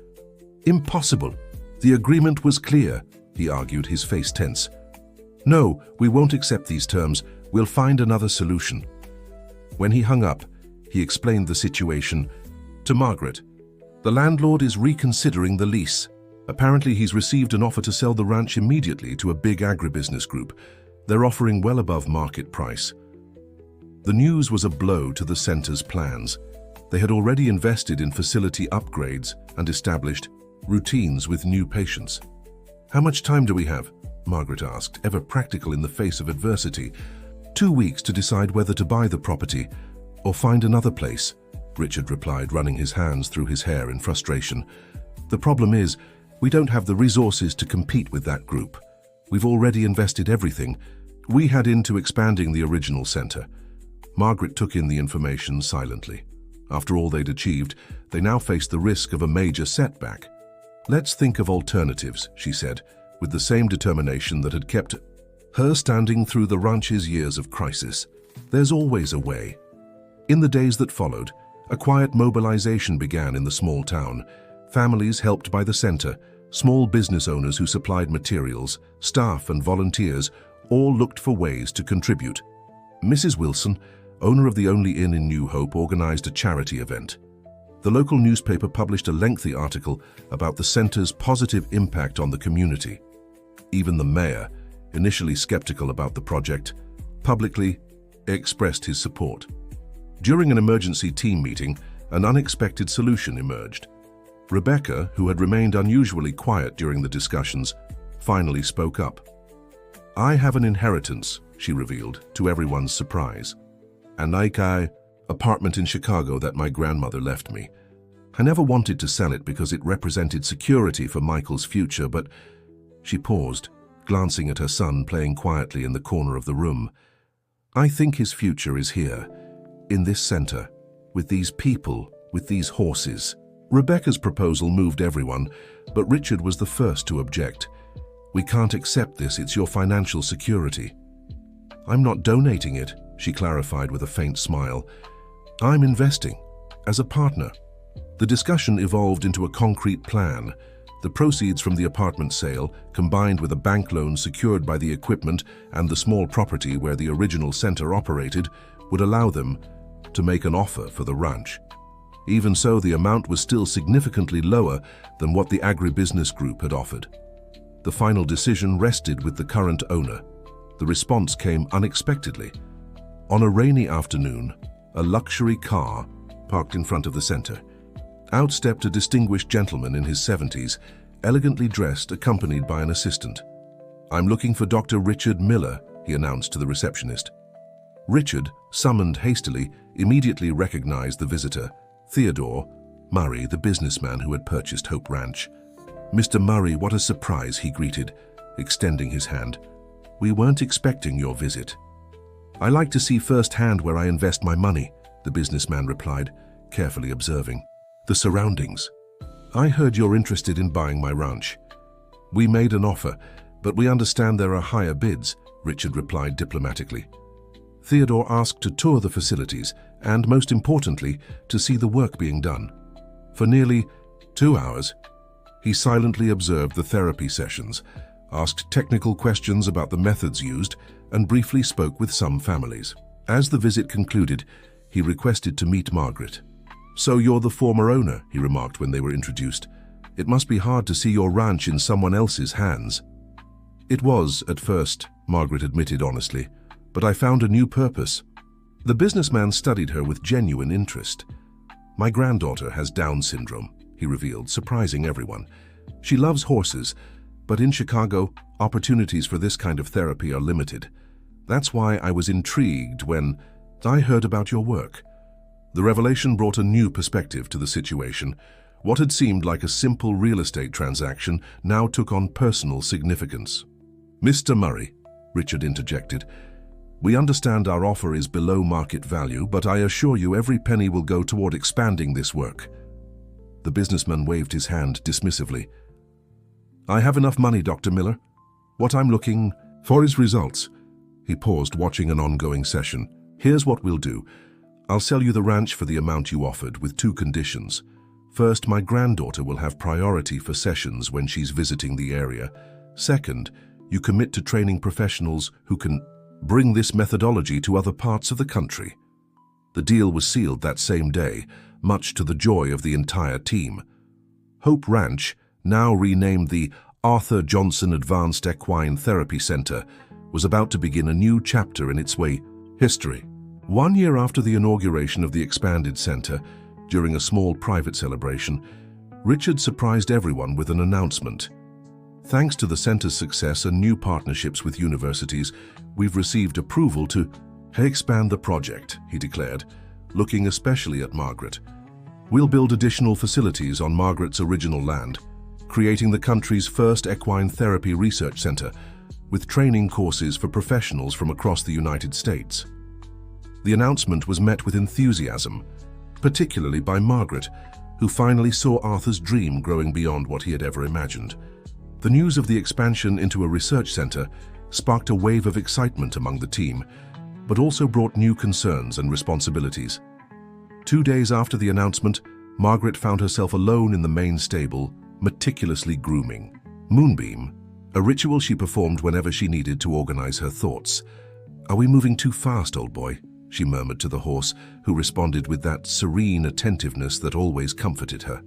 S1: "Impossible. The agreement was clear," he argued, his face tense. "No, we won't accept these terms. We'll find another solution." When he hung up, he explained the situation to Margaret. "The landlord is reconsidering the lease. Apparently he's received an offer to sell the ranch immediately to a big agribusiness group. They're offering well above market price. The news was a blow to the center's plans. They had already invested in facility upgrades and established routines with new patients. "How much time do we have?" Margaret asked, ever practical in the face of adversity. "2 weeks to decide whether to buy the property or find another place," Richard replied, running his hands through his hair in frustration. "The problem is, we don't have the resources to compete with that group. We've already invested everything we had into expanding the original center." Margaret took in the information silently. After all they'd achieved, they now faced the risk of a major setback. "Let's think of alternatives," she said, with the same determination that had kept her standing through the ranch's years of crisis. "There's always a way." In the days that followed, a quiet mobilization began in the small town. Families helped by the center, small business owners who supplied materials, staff and volunteers all looked for ways to contribute. Mrs. Wilson, owner of the only inn in New Hope, organized a charity event. The local newspaper published a lengthy article about the center's positive impact on the community. Even the mayor, initially skeptical about the project, publicly expressed his support. During an emergency team meeting, an unexpected solution emerged. Rebecca, who had remained unusually quiet during the discussions, finally spoke up. "I have an inheritance," she revealed, to everyone's surprise. "A Nike apartment in Chicago that my grandmother left me. I never wanted to sell it because it represented security for Michael's future, but..." She paused, glancing at her son playing quietly in the corner of the room. "I think his future is here, in this center, with these people, with these horses." Rebecca's proposal moved everyone, but Richard was the first to object. "We can't accept this, it's your financial security." "I'm not donating it," she clarified with a faint smile. "I'm investing, as a partner." The discussion evolved into a concrete plan. The proceeds from the apartment sale, combined with a bank loan secured by the equipment and the small property where the original center operated, would allow them to make an offer for the ranch. Even so, the amount was still significantly lower than what the agribusiness group had offered. The final decision rested with the current owner. The response came unexpectedly. On a rainy afternoon, a luxury car parked in front of the center. Out stepped a distinguished gentleman in his 70s, elegantly dressed, accompanied by an assistant. "I'm looking for Dr. Richard Miller," he announced to the receptionist. Richard, summoned hastily, immediately recognized the visitor, Theodore Murray, the businessman who had purchased Hope Ranch. "Mr. Murray, what a surprise," he greeted, extending his hand. "We weren't expecting your visit." "I like to see firsthand where I invest my money," the businessman replied, carefully observing the surroundings. "I heard you're interested in buying my ranch. We made an offer, but we understand there are higher bids," Richard replied diplomatically. Theodore asked to tour the facilities and, most importantly, to see the work being done. For nearly 2 hours, he silently observed the therapy sessions, asked technical questions about the methods used, and briefly spoke with some families. As the visit concluded, he requested to meet Margaret. "So you're the former owner," he remarked when they were introduced. "It must be hard to see your ranch in someone else's hands." "It was, at first," Margaret admitted honestly, "but I found a new purpose." The businessman studied her with genuine interest. "My granddaughter has Down syndrome," he revealed, surprising everyone. "She loves horses, but in Chicago, opportunities for this kind of therapy are limited. That's why I was intrigued when I heard about your work." The revelation brought a new perspective to the situation. What had seemed like a simple real estate transaction now took on personal significance. "Mr. Murray," Richard interjected, "we understand our offer is below market value, but I assure you every penny will go toward expanding this work." The businessman waved his hand dismissively. "I have enough money, Dr. Miller. What I'm looking for is results." He paused, watching an ongoing session. "Here's what we'll do. I'll sell you the ranch for the amount you offered, with 2 conditions. First, my granddaughter will have priority for sessions when she's visiting the area. Second, you commit to training professionals who can bring this methodology to other parts of the country." The deal was sealed that same day, much to the joy of the entire team. Hope Ranch, now renamed the Arthur Johnson Advanced Equine Therapy Center, was about to begin a new chapter in its history. 1 year after the inauguration of the expanded center, during a small private celebration, Richard surprised everyone with an announcement. Thanks to the center's success and new partnerships with universities, we've received approval to expand the project, he declared, looking especially at Margaret. We'll build additional facilities on Margaret's original land, creating the country's first equine therapy research center, with training courses for professionals from across the United States. The announcement was met with enthusiasm, particularly by Margaret, who finally saw Arthur's dream growing beyond what he had ever imagined. The news of the expansion into a research center sparked a wave of excitement among the team, but also brought new concerns and responsibilities. 2 days after the announcement, Margaret found herself alone in the main stable, meticulously grooming Moonbeam, a ritual she performed whenever she needed to organize her thoughts. "Are we moving too fast, old boy?" she murmured to the horse, who responded with that serene attentiveness that always comforted her.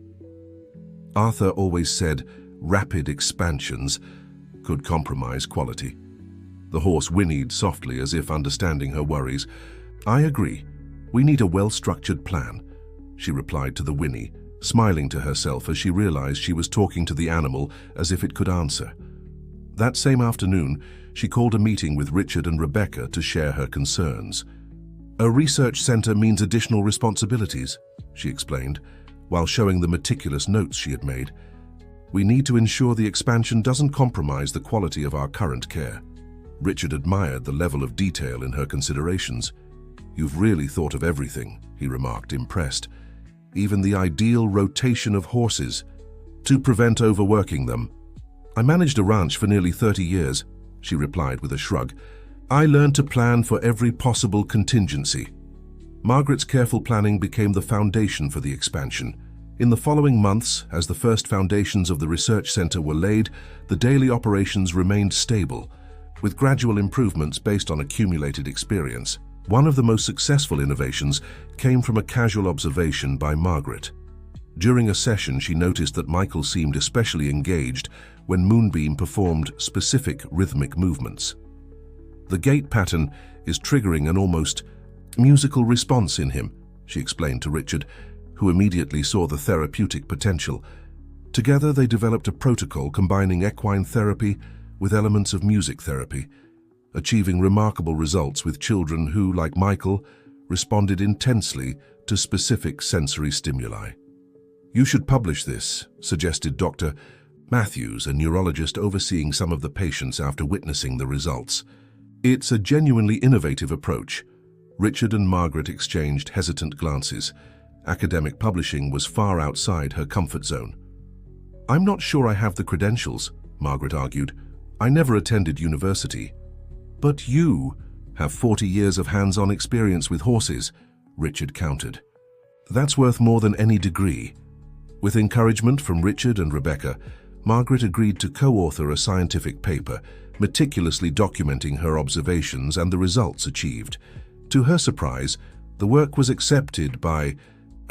S1: Arthur always said rapid expansions could compromise quality. The horse whinnied softly as if understanding her worries. "I agree. We need a well-structured plan," she replied to the whinny, smiling to herself as she realized she was talking to the animal as if it could answer. That same afternoon, she called a meeting with Richard and Rebecca to share her concerns. "A research center means additional responsibilities," she explained, while showing the meticulous notes she had made. "We need to ensure the expansion doesn't compromise the quality of our current care." Richard admired the level of detail in her considerations. "You've really thought of everything," he remarked, impressed. "Even the ideal rotation of horses to prevent overworking them." "I managed a ranch for nearly 30 years, she replied with a shrug. "I learned to plan for every possible contingency." Margaret's careful planning became the foundation for the expansion. In the following months, as the first foundations of the research center were laid, the daily operations remained stable, with gradual improvements based on accumulated experience. One of the most successful innovations came from a casual observation by Margaret. During a session, she noticed that Michael seemed especially engaged when Moonbeam performed specific rhythmic movements. "The gait pattern is triggering an almost musical response in him," she explained to Richard, who immediately saw the therapeutic potential. Together, they developed a protocol combining equine therapy with elements of music therapy, achieving remarkable results with children who, like Michael, responded intensely to specific sensory stimuli. "You should publish this," suggested Dr. Matthews, a neurologist overseeing some of the patients after witnessing the results. "It's a genuinely innovative approach." Richard and Margaret exchanged hesitant glances. Academic publishing was far outside her comfort zone. "I'm not sure I have the credentials," Margaret argued. "I never attended university." "But you have 40 years of hands-on experience with horses," Richard countered. "That's worth more than any degree." With encouragement from Richard and Rebecca, Margaret agreed to co-author a scientific paper, meticulously documenting her observations and the results achieved. To her surprise, the work was accepted by a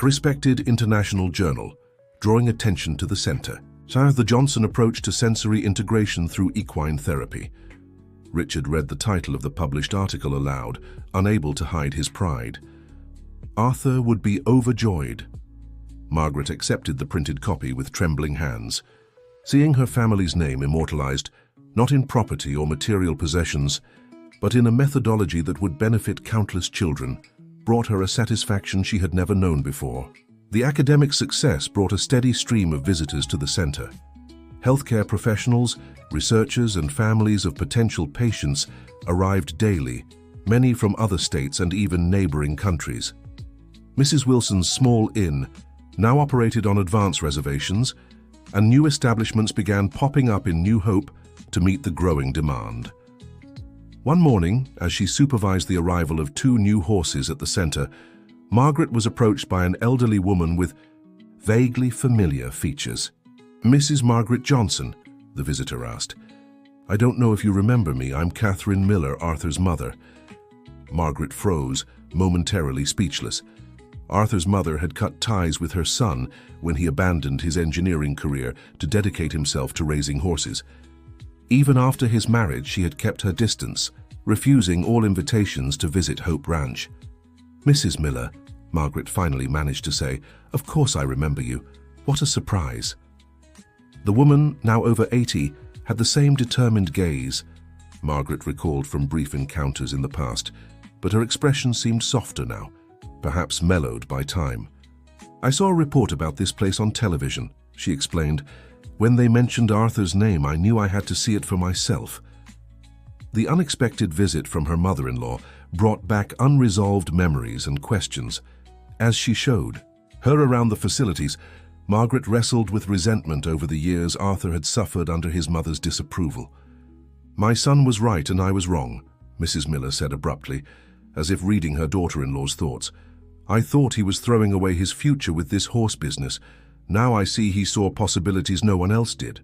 S1: respected international journal, drawing attention to the center. The Johnson approach to sensory integration through equine therapy. Richard read the title of the published article aloud, unable to hide his pride. Arthur would be overjoyed. Margaret accepted the printed copy with trembling hands. Seeing her family's name immortalized, not in property or material possessions, but in a methodology that would benefit countless children, brought her a satisfaction she had never known before. The academic success brought a steady stream of visitors to the center. Healthcare professionals, researchers, and families of potential patients arrived daily, many from other states and even neighboring countries. Mrs. Wilson's small inn now operated on advance reservations, and new establishments began popping up in New Hope to meet the growing demand. One morning, as she supervised the arrival of 2 new horses at the center, Margaret was approached by an elderly woman with vaguely familiar features. "Mrs. Margaret Johnson?" the visitor asked. "I don't know if you remember me. I'm Catherine Miller, Arthur's mother." Margaret froze, momentarily speechless. Arthur's mother had cut ties with her son when he abandoned his engineering career to dedicate himself to raising horses. Even after his marriage, she had kept her distance, refusing all invitations to visit Hope Ranch. "Mrs. Miller," Margaret finally managed to say, "of course I remember you. What a surprise." The woman, now over 80, had the same determined gaze Margaret recalled from brief encounters in the past, but her expression seemed softer now, perhaps mellowed by time. "I saw a report about this place on television," she explained. "When they mentioned Arthur's name, I knew I had to see it for myself." The unexpected visit from her mother-in-law brought back unresolved memories and questions. As she showed her around the facilities, Margaret wrestled with resentment over the years Arthur had suffered under his mother's disapproval. "My son was right and I was wrong," Mrs. Miller said abruptly, as if reading her daughter-in-law's thoughts. "I thought he was throwing away his future with this horse business. Now I see he saw possibilities no one else did."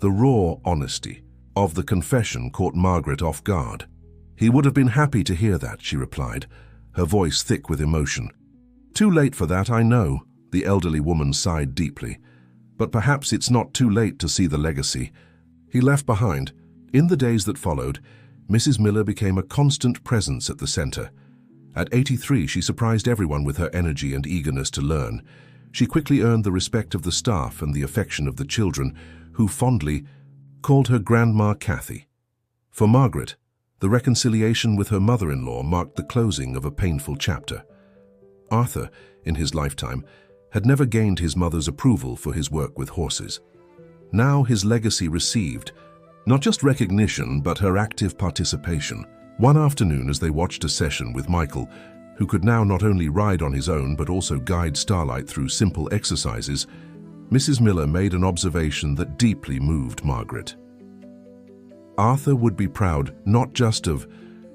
S1: The raw honesty of the confession caught Margaret off guard. "He would have been happy to hear that," she replied, her voice thick with emotion. "Too late for that, I know," the elderly woman sighed deeply. "But perhaps it's not too late to see the legacy he left behind." In the days that followed, Mrs. Miller became a constant presence at the center. At 83, she surprised everyone with her energy and eagerness to learn. She quickly earned the respect of the staff and the affection of the children, who fondly called her Grandma Kathy. For Margaret, the reconciliation with her mother-in-law marked the closing of a painful chapter. Arthur, in his lifetime, had never gained his mother's approval for his work with horses. Now his legacy received not just recognition, but her active participation. One afternoon, as they watched a session with Michael, who could now not only ride on his own but also guide Starlight through simple exercises, Mrs. Miller made an observation that deeply moved Margaret. "Arthur would be proud not just of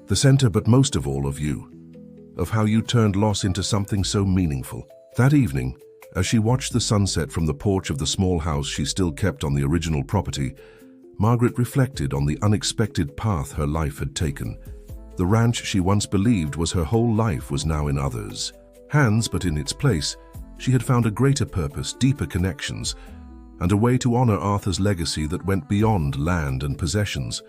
S1: the center but most of all of you, of how you turned loss into something so meaningful." That evening, as she watched the sunset from the porch of the small house she still kept on the original property, Margaret reflected on the unexpected path her life had taken. The ranch she once believed was her whole life was now in others' hands, but in its place, she had found a greater purpose, deeper connections, and a way to honor Arthur's legacy that went beyond land and possessions.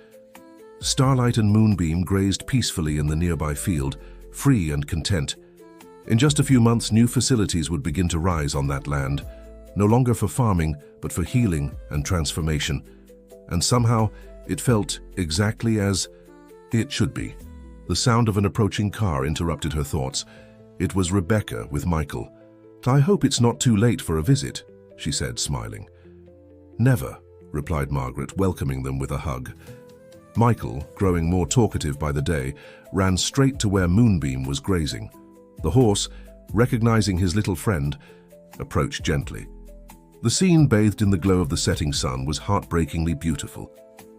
S1: Starlight and Moonbeam grazed peacefully in the nearby field, free and content. In just a few months, new facilities would begin to rise on that land, no longer for farming, but for healing and transformation. And somehow, it felt exactly as it should be. The sound of an approaching car interrupted her thoughts. It was Rebecca with Michael. "I hope it's not too late for a visit," she said, smiling. "Never," replied Margaret, welcoming them with a hug. Michael, growing more talkative by the day, ran straight to where Moonbeam was grazing. The horse, recognizing his little friend, approached gently. The scene, bathed in the glow of the setting sun, was heartbreakingly beautiful.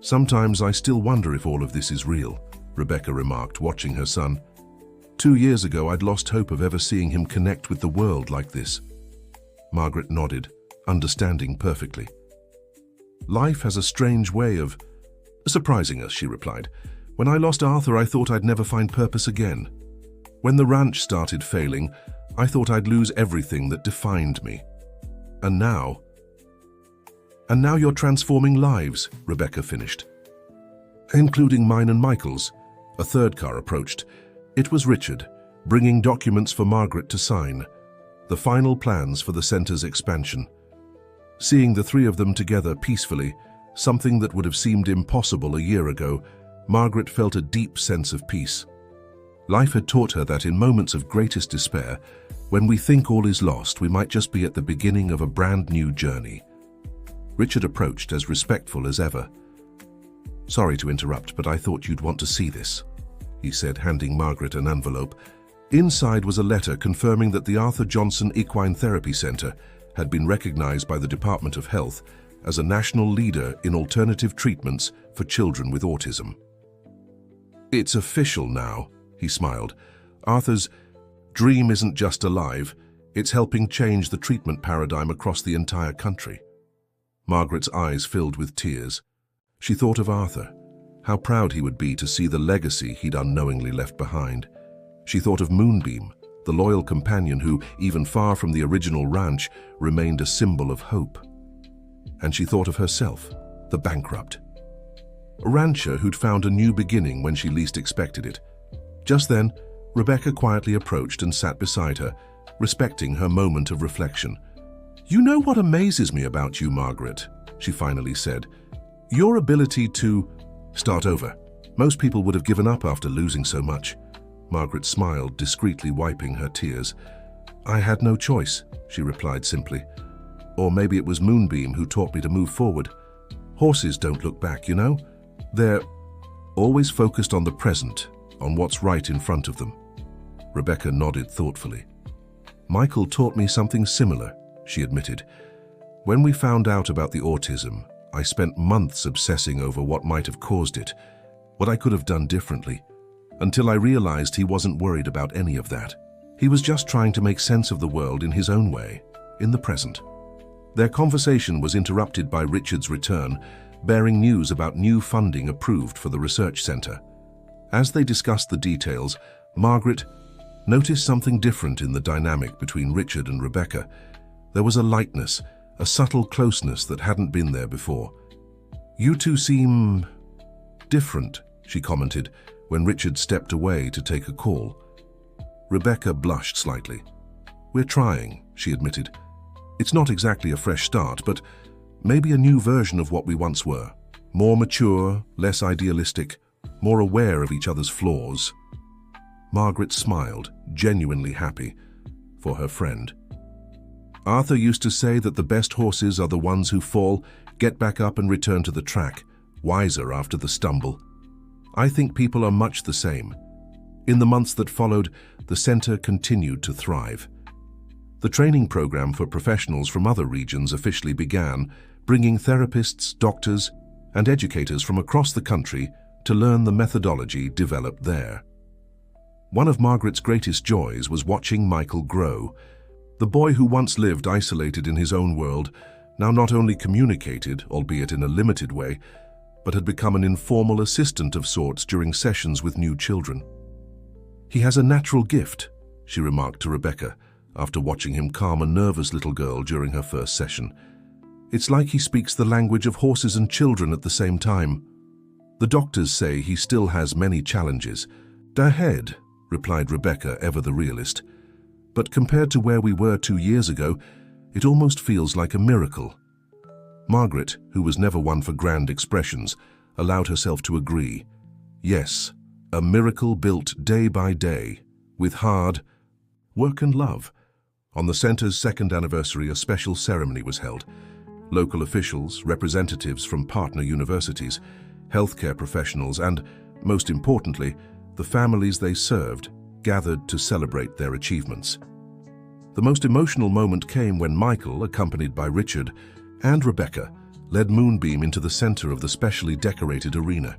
S1: "Sometimes I still wonder if all of this is real," Rebecca remarked, watching her son. 2 years ago, I'd lost hope of ever seeing him connect with the world like this." Margaret nodded, understanding perfectly. "Life has a strange way of surprising us," she replied. "When I lost Arthur, I thought I'd never find purpose again. When the ranch started failing, I thought I'd lose everything that defined me. And now you're transforming lives," Rebecca finished. "Including mine and Michael's." A third car approached. It was Richard, bringing documents for Margaret to sign, the final plans for the center's expansion. Seeing the three of them together peacefully, something that would have seemed impossible a year ago, Margaret felt a deep sense of peace. Life had taught her that in moments of greatest despair, when we think all is lost, we might just be at the beginning of a brand new journey. Richard approached, as respectful as ever. "Sorry to interrupt, but I thought you'd want to see this," he said, handing Margaret an envelope. Inside was a letter confirming that the Arthur Johnson Equine Therapy Center had been recognized by the Department of Health as a national leader in alternative treatments for children with autism. "It's official now," he smiled. "Arthur's dream isn't just alive, it's helping change the treatment paradigm across the entire country." Margaret's eyes filled with tears. She thought of Arthur, how proud he would be to see the legacy he'd unknowingly left behind. She thought of Moonbeam, the loyal companion who, even far from the original ranch, remained a symbol of hope. And she thought of herself, the bankrupt, a rancher who'd found a new beginning when she least expected it. Just then, Rebecca quietly approached and sat beside her, respecting her moment of reflection. "You know what amazes me about you, Margaret," she finally said. "Your ability to start over. Most people would have given up after losing so much." Margaret smiled, discreetly wiping her tears. "I had no choice," she replied simply. "Or maybe it was Moonbeam who taught me to move forward. Horses don't look back, you know? They're always focused on the present, on what's right in front of them." Rebecca nodded thoughtfully. "Michael taught me something similar," she admitted. "When we found out about the autism, I spent months obsessing over what might have caused it, what I could have done differently, until I realized he wasn't worried about any of that. He was just trying to make sense of the world in his own way, in the present." Their conversation was interrupted by Richard's return, bearing news about new funding approved for the research center. As they discussed the details, Margaret noticed something different in the dynamic between Richard and Rebecca. There was a lightness, a subtle closeness that hadn't been there before. "You two seem different," she commented when Richard stepped away to take a call. Rebecca blushed slightly. "We're trying," she admitted. "It's not exactly a fresh start, but maybe a new version of what we once were. More mature, less idealistic, more aware of each other's flaws." Margaret smiled, genuinely happy for her friend. "Arthur used to say that the best horses are the ones who fall, get back up and return to the track, wiser after the stumble. I think people are much the same." In the months that followed, the center continued to thrive. The training program for professionals from other regions officially began, bringing therapists, doctors, and educators from across the country to learn the methodology developed there. One of Margaret's greatest joys was watching Michael grow. The boy who once lived isolated in his own world now not only communicated, albeit in a limited way, but had become an informal assistant of sorts during sessions with new children. "He has a natural gift," she remarked to Rebecca after watching him calm a nervous little girl during her first session. "It's like he speaks the language of horses and children at the same time." "The doctors say he still has many challenges." "Ahead," replied Rebecca, ever the realist. "But compared to where we were 2 years ago, it almost feels like a miracle." Margaret, who was never one for grand expressions, allowed herself to agree. Yes, a miracle built day by day, with hard work and love. On the center's 2nd anniversary, a special ceremony was held. Local officials, representatives from partner universities, healthcare professionals, and, most importantly, the families they served gathered to celebrate their achievements. The most emotional moment came when Michael, accompanied by Richard and Rebecca, led Moonbeam into the center of the specially decorated arena.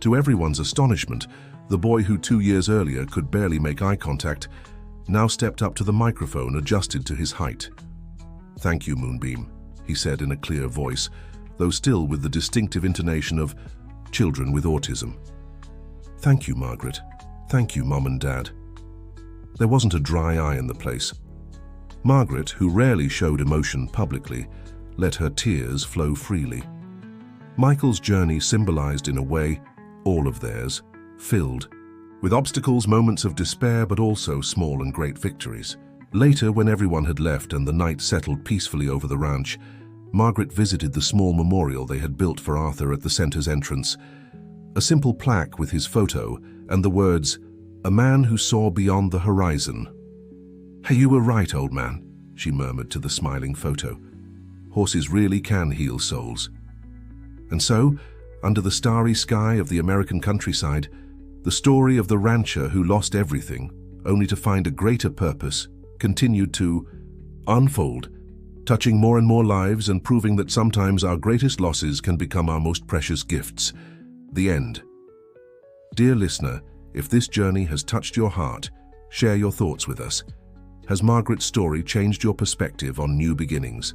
S1: To everyone's astonishment, the boy who 2 years earlier could barely make eye contact now stepped up to the microphone adjusted to his height. "Thank you, Moonbeam," he said in a clear voice, though still with the distinctive intonation of children with autism. "Thank you, Margaret. Thank you, Mom and Dad." There wasn't a dry eye in the place. Margaret, who rarely showed emotion publicly, let her tears flow freely. Michael's journey symbolized, in a way, all of theirs, filled with obstacles, moments of despair, but also small and great victories. Later, when everyone had left and the night settled peacefully over the ranch, Margaret visited the small memorial they had built for Arthur at the center's entrance. A simple plaque with his photo and the words, "A man who saw beyond the horizon." "Hey, you were right, old man," she murmured to the smiling photo. "Horses really can heal souls." And so, under the starry sky of the American countryside, the story of the rancher who lost everything, only to find a greater purpose, continued to unfold, touching more and more lives and proving that sometimes our greatest losses can become our most precious gifts. The end. Dear listener, if this journey has touched your heart, share your thoughts with us. Has Margaret's story changed your perspective on new beginnings?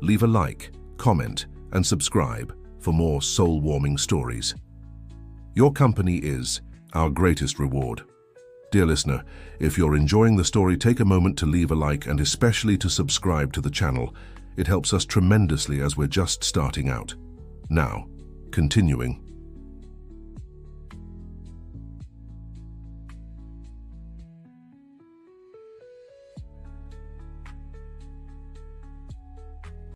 S1: Leave a like, comment, and subscribe for more soul-warming stories. Your company is our greatest reward. Dear listener, if you're enjoying the story, take a moment to leave a like and especially to subscribe to the channel. It helps us tremendously as we're just starting out. Now, continuing.